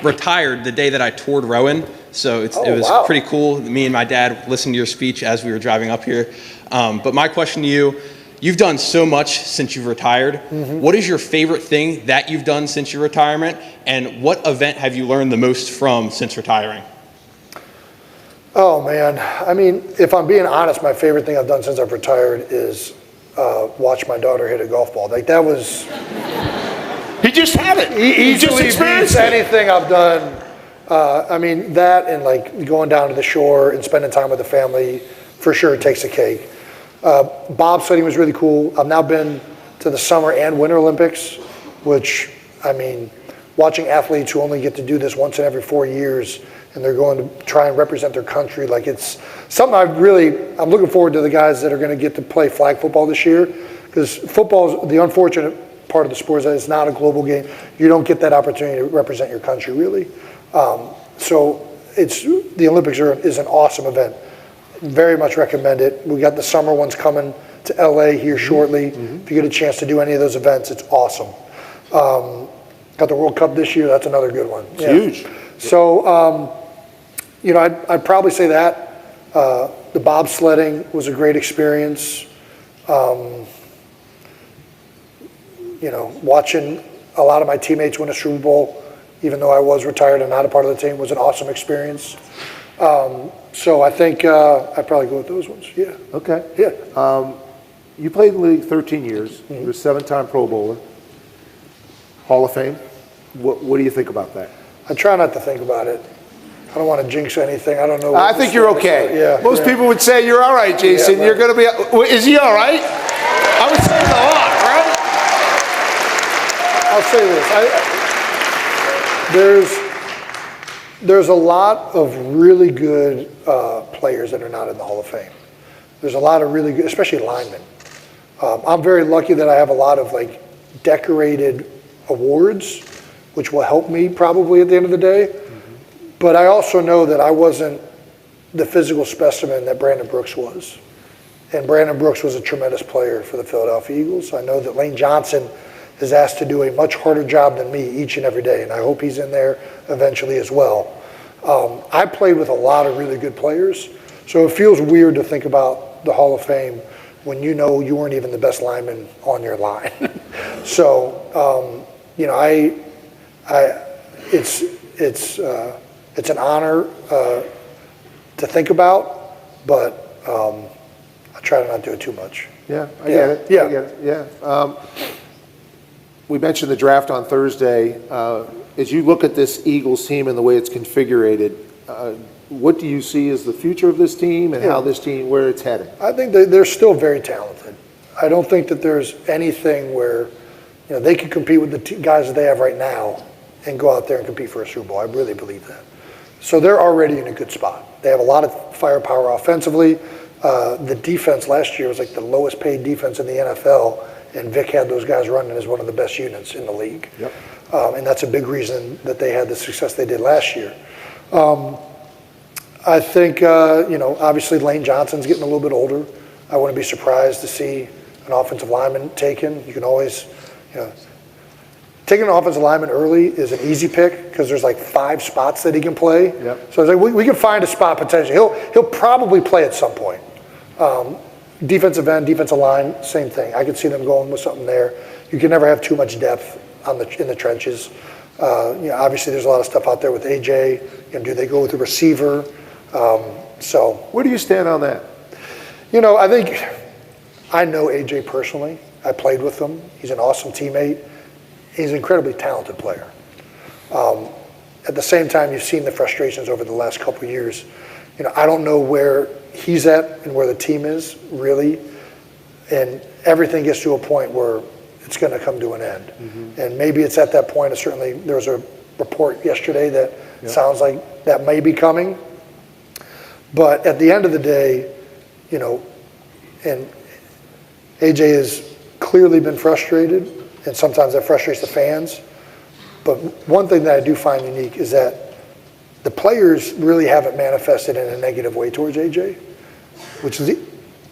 retired the day that I toured Rowan, so it was pretty cool. Me and my dad listened to your speech as we were driving up here. But my question to you, you've done so much since you've retired. Mm-hmm. What is your favorite thing that you've done since your retirement, and what event have you learned the most from since retiring? Oh, man. I mean, if I'm being honest, my favorite thing I've done since I've retired is watch my daughter hit a golf ball. Like, that was... He just had it. He just experienced anything I've done. I mean, that and, like, going down to the shore and spending time with the family, for sure, takes a cake. Bobsledding was really cool. I've now been to the Summer and Winter Olympics, which, I mean, watching athletes who only get to do this once in every 4 years, and they're going to try and represent their country, like it's something I'm looking forward to the guys that are going to get to play flag football this year, because football is the unfortunate part of the sport is that it's not a global game. You don't get that opportunity to represent your country, really. So the Olympics is an awesome event. Very much recommend it. We got the summer ones coming to LA here shortly. Mm-hmm. If you get a chance to do any of those events, it's awesome. Got the World Cup this year. That's another good one. It's huge. So, I'd probably say that. The bobsledding was a great experience. Watching a lot of my teammates win a Super Bowl, even though I was retired and not a part of the team, was an awesome experience. So I think I'd probably go with those ones. Yeah. Okay. Yeah. You played in the league 13 years. Mm-hmm. You were a 7-time Pro Bowler. Hall of Fame. What do you think about that? I try not to think about it. I don't want to jinx anything. I don't know. I think you're okay. Yeah. Most people would say you're all right, Jason. Yeah, you're going to be. Is he all right? I would say a lot, right? I'll say this. there's a lot of really good players that are not in the Hall of Fame. There's a lot of really good, especially linemen. I'm very lucky that I have a lot of like decorated awards, which will help me probably at the end of the day. Mm-hmm. But I also know that I wasn't the physical specimen that Brandon Brooks was. And Brandon Brooks was a tremendous player for the Philadelphia Eagles. I know that Lane Johnson is asked to do a much harder job than me each and every day, and I hope he's in there eventually as well. I played with a lot of really good players, so it feels weird to think about the Hall of Fame when you know you weren't even the best lineman on your line. So, you know, it's an honor to think about, but I try to not do it too much. Yeah, I get it. Yeah. I get it. Yeah. We mentioned the draft on Thursday. As you look at this Eagles team and the way it's configured, what do you see as the future of this team and how this team, where it's headed? I think they're still very talented. I don't think that there's anything where, you know, they can compete with the guys that they have right now and go out there and compete for a Super Bowl. I really believe that. So they're already in a good spot. They have a lot of firepower offensively. The defense last year was like the lowest paid defense in the NFL, and Vic had those guys running as one of the best units in the league. Yep. And that's a big reason that they had the success they did last year. I think, you know, obviously Lane Johnson's getting a little bit older. I wouldn't be surprised to see an offensive lineman taken. You can always, you know, taking an offensive lineman early is an easy pick because there's like 5 spots that he can play. Yep. So it's like we can find a spot potentially. He'll probably play at some point. Defensive end, defensive line, same thing. I could see them going with something there. You can never have too much depth in the trenches. You know, obviously there's a lot of stuff out there with AJ. You know, do they go with a receiver? So where do you stand on that? You know, I think I know AJ personally. I played with him. He's an awesome teammate. He's an incredibly talented player. At the same time, you've seen the frustrations over the last couple of years. You know, I don't know where he's at and where the team is, really. And everything gets to a point where it's going to come to an end. Mm-hmm. And maybe it's at that point. Certainly, there was a report yesterday that sounds like that may be coming. But at the end of the day, you know, and AJ has clearly been frustrated, and sometimes that frustrates the fans. But one thing that I do find unique is that the players really haven't manifested in a negative way towards AJ, which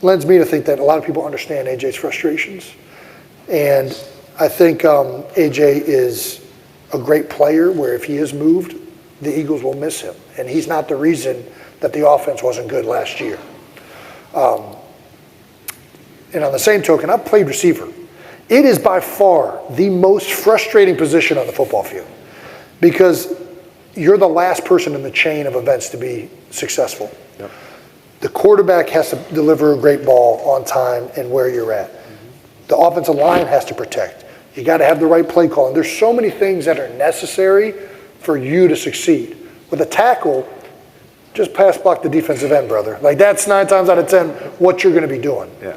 lends me to think that a lot of people understand AJ's frustrations. And I think AJ is a great player where if he is moved, the Eagles will miss him. And he's not the reason that the offense wasn't good last year. And on the same token, I've played receiver. It is by far the most frustrating position on the football field because you're the last person in the chain of events to be successful. Yep. The quarterback has to deliver a great ball on time and where you're at. Mm-hmm. The offensive line has to protect. You got to have the right play call. And there's so many things that are necessary for you to succeed. With a tackle, just pass block the defensive end, brother. Like that's 9 times out of 10 what you're going to be doing. Yeah.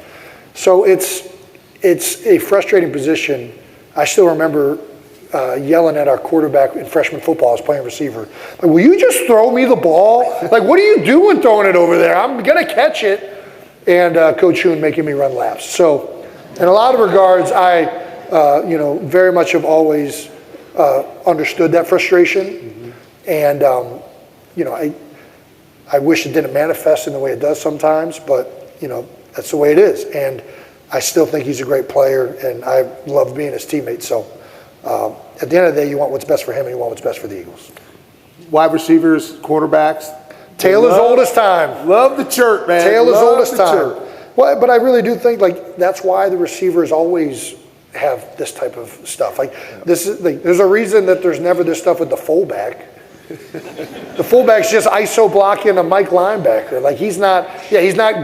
So it's a frustrating position. I still remember yelling at our quarterback in freshman football. I was playing receiver. Like, will you just throw me the ball? Like, what are you doing throwing it over there? I'm going to catch it. And Coach Hoon making me run laps. So in a lot of regards, I, you know, very much have always understood that frustration. Mm-hmm. And, you know, I wish it didn't manifest in the way it does sometimes, but, you know, that's the way it is. And I still think he's a great player, and I love being his teammate. So at the end of the day, you want what's best for him and you want what's best for the Eagles. Wide receivers, quarterbacks. Taylor's oldest time. Love the chirp, man. Taylor's oldest time. Well, but I really do think, like, that's why the receivers always have this type of stuff. Like, this is like, there's a reason that there's never this stuff with the fullback. The fullback's just ISO blocking a Mike linebacker. Like he's not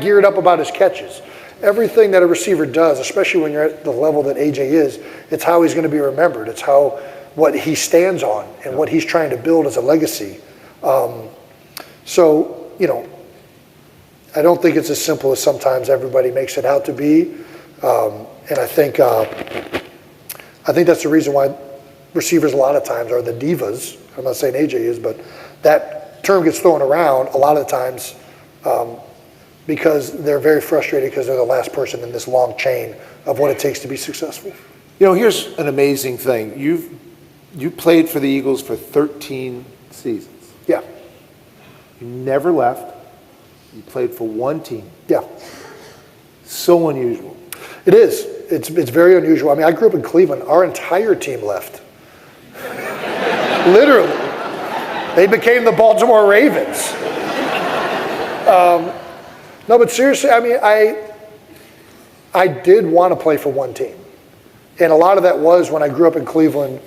geared up about his catches. Everything that a receiver does, especially when you're at the level that AJ is, it's how he's going to be remembered. It's what he stands on and what he's trying to build as a legacy. So, you know, I don't think it's as simple as sometimes everybody makes it out to be. And I think that's the reason why receivers a lot of times are the divas. I'm not saying AJ is, but that term gets thrown around a lot of the times because they're very frustrated because they're the last person in this long chain of what it takes to be successful. Here's an amazing thing. You played for the Eagles for 13 seasons. Yeah. You never left. You played for one team. Yeah. So unusual. It is. It's very unusual. I mean, I grew up in Cleveland. Our entire team left. Literally. They became the Baltimore Ravens. No, but seriously, I mean, I did want to play for one team. And a lot of that was when I grew up in Cleveland,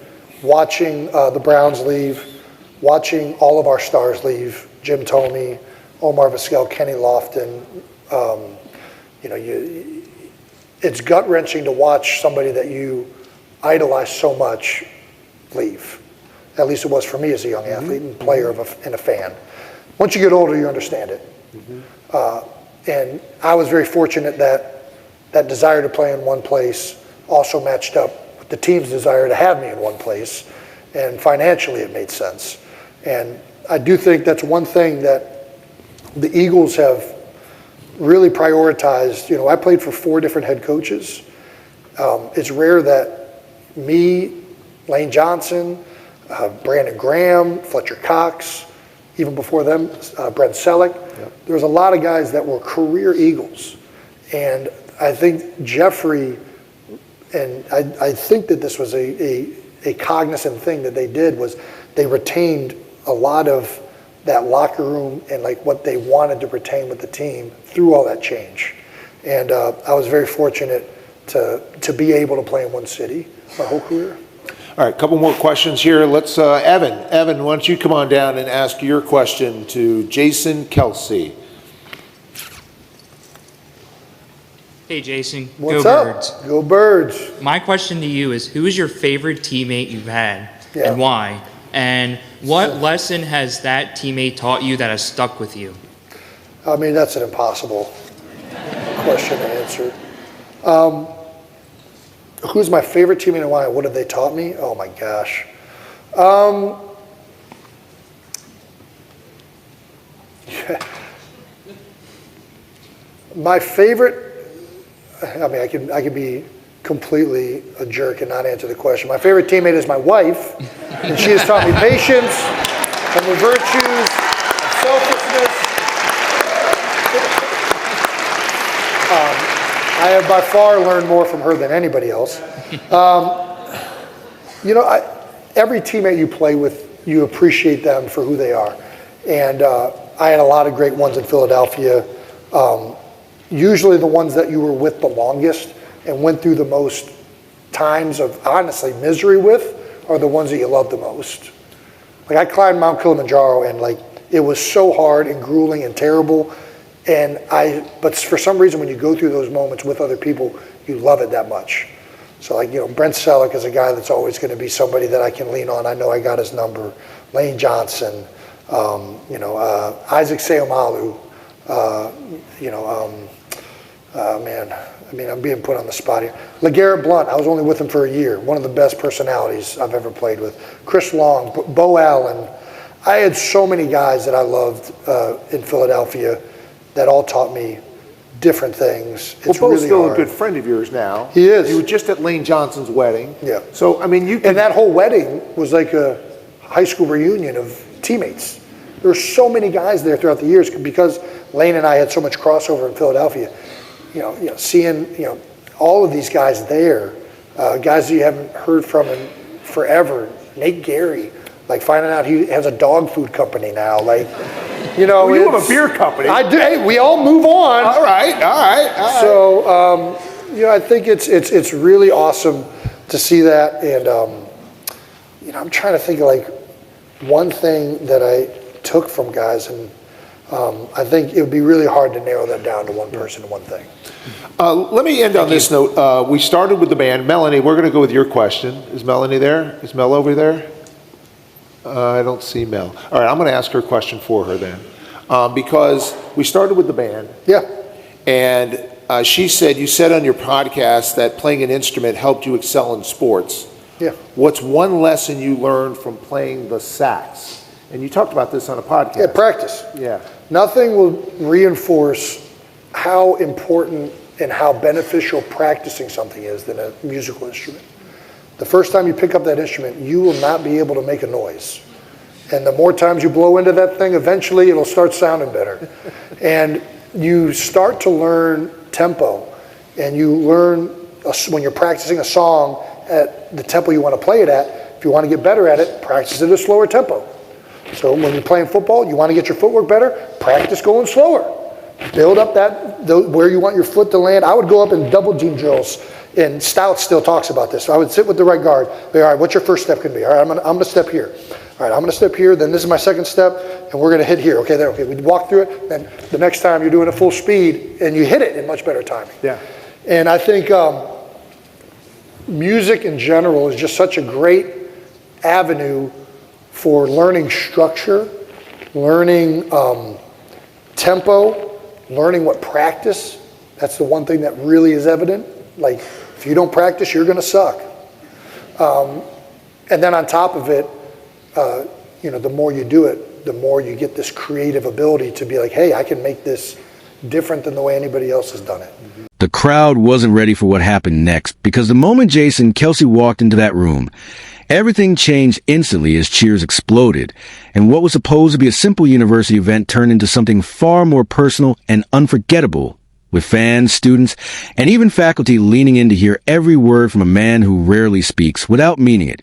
watching the Browns leave, watching all of our stars leave, Jim Thome, Omar Vizquel, Kenny Lofton. It's gut-wrenching to watch somebody that you idolize so much leave. At least it was for me as a young athlete and player and a fan. Once you get older, you understand it. And I was very fortunate that that desire to play in one place also matched up with the team's desire to have me in one place. And financially, it made sense. And I do think that's one thing that the Eagles have really prioritized. I played for 4 different head coaches. It's rare that me, Lane Johnson, Brandon Graham, Fletcher Cox, even before them, Brent Selleck. There was a lot of guys that were career Eagles. And I think Jeffrey, and I think that this was a cognizant thing that they did, was they retained a lot of that locker room and like what they wanted to retain with the team through all that change. And I was very fortunate to be able to play in one city my whole career. All right, a couple more questions here. Let's, Evan. Evan, why don't you come on down and ask your question to Jason Kelce. Hey, Jason. What's Go up? Birds. Go Birds. My question to you is, who is your favorite teammate you've had and why? And what lesson has that teammate taught you that has stuck with you? I mean, that's an impossible question to answer. Who's my favorite teammate and why? What have they taught me? Oh my gosh. My favorite, I mean, I could be completely a jerk and not answer the question. My favorite teammate is my wife, and she has taught me patience and the virtues of selflessness. I have by far learned more from her than anybody else. Every teammate you play with, you appreciate them for who they are. And I had a lot of great ones in Philadelphia. Usually the ones that you were with the longest and went through the most times of, honestly, misery with are the ones that you love the most. Like, I climbed Mount Kilimanjaro, and like, it was so hard and grueling and terrible. But for some reason, when you go through those moments with other people, you love it that much. So like, Brent Selleck is a guy that's always going to be somebody that I can lean on. I know I got his number. Lane Johnson, Isaac Seumalo, I'm being put on the spot here. LeGarrette Blount, I was only with him for a year. One of the best personalities I've ever played with. Chris Long, Bo Allen. I had so many guys that I loved in Philadelphia that all taught me different things. Well, Bo's really still a good friend of yours now. He is. You were just at Lane Johnson's wedding. Yeah. So, I mean, and that whole wedding was like a high school reunion of teammates. There were so many guys there throughout the years because Lane and I had so much crossover in Philadelphia. Seeing all of these guys there, guys that you haven't heard from in forever. Nate Gary, like finding out he has a dog food company now, like. Well, you have a beer company. I do. Hey, we all move on. All right. So, I think it's really awesome to see that, and I'm trying to think of like one thing that I took from guys, and I think it would be really hard to narrow that down to one person and one thing. Let me end on this note. We started with the band. Melanie, we're going to go with your question. Is Melanie there? Is Mel over there? I don't see Mel. All right, I'm going to ask her a question for her then. Because we started with the band. Yeah. And you said on your podcast that playing an instrument helped you excel in sports. Yeah. What's one lesson you learned from playing the sax? And you talked about this on a podcast. Yeah, practice. Yeah. Nothing will reinforce how important and how beneficial practicing something is than a musical instrument. The first time you pick up that instrument, you will not be able to make a noise. And the more times you blow into that thing, eventually it'll start sounding better. And you start to learn tempo, and you learn when you're practicing a song at the tempo you want to play it at. If you want to get better at it, practice at a slower tempo. So when you're playing football, you want to get your footwork better, practice going slower. Build up where you want your foot to land. I would go up in double team drills, and Stout still talks about this. So I would sit with the right guard. All right, what's your first step going to be? All right, I'm going to step here. All right, I'm going to step here, then this is my second step, and we're going to hit here. Okay, there, okay. We walk through it, and the next time you're doing it full speed, and you hit it in much better timing. Yeah. And I think music in general is just such a great avenue for learning structure, learning tempo, learning what practice. That's the one thing that really is evident. Like, if you don't practice, you're going to suck. And then on top of it, the more you do it, the more you get this creative ability to be like, hey, I can make this different than the way anybody else has done it. The crowd wasn't ready for what happened next, because the moment Jason Kelce walked into that room, everything changed instantly as cheers exploded, and what was supposed to be a simple university event turned into something far more personal and unforgettable, with fans, students, and even faculty leaning in to hear every word from a man who rarely speaks without meaning it.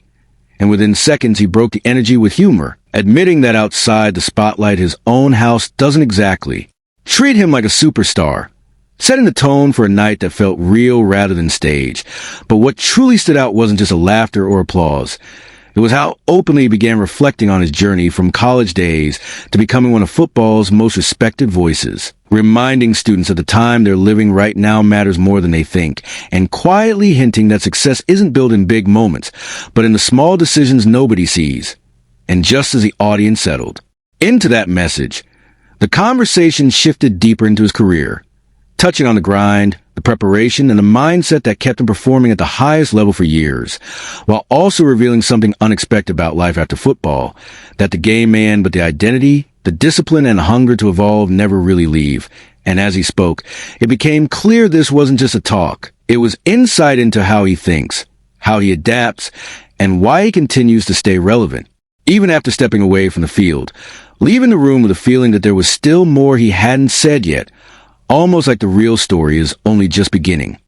And within seconds, he broke the energy with humor, admitting that outside the spotlight, his own house doesn't exactly treat him like a superstar, setting the tone for a night that felt real rather than staged. But what truly stood out wasn't just a laughter or applause. It was how openly he began reflecting on his journey from college days to becoming one of football's most respected voices, reminding students of the time they're living right now matters more than they think, and quietly hinting that success isn't built in big moments, but in the small decisions nobody sees. And just as the audience settled into that message, the conversation shifted deeper into his career, touching on the grind, the preparation, and the mindset that kept him performing at the highest level for years, while also revealing something unexpected about life after football, that the game may end, but the identity, the discipline, and hunger to evolve never really leave. And as he spoke, it became clear this wasn't just a talk. It was insight into how he thinks, how he adapts, and why he continues to stay relevant, even after stepping away from the field, leaving the room with a feeling that there was still more he hadn't said yet, almost like the real story is only just beginning.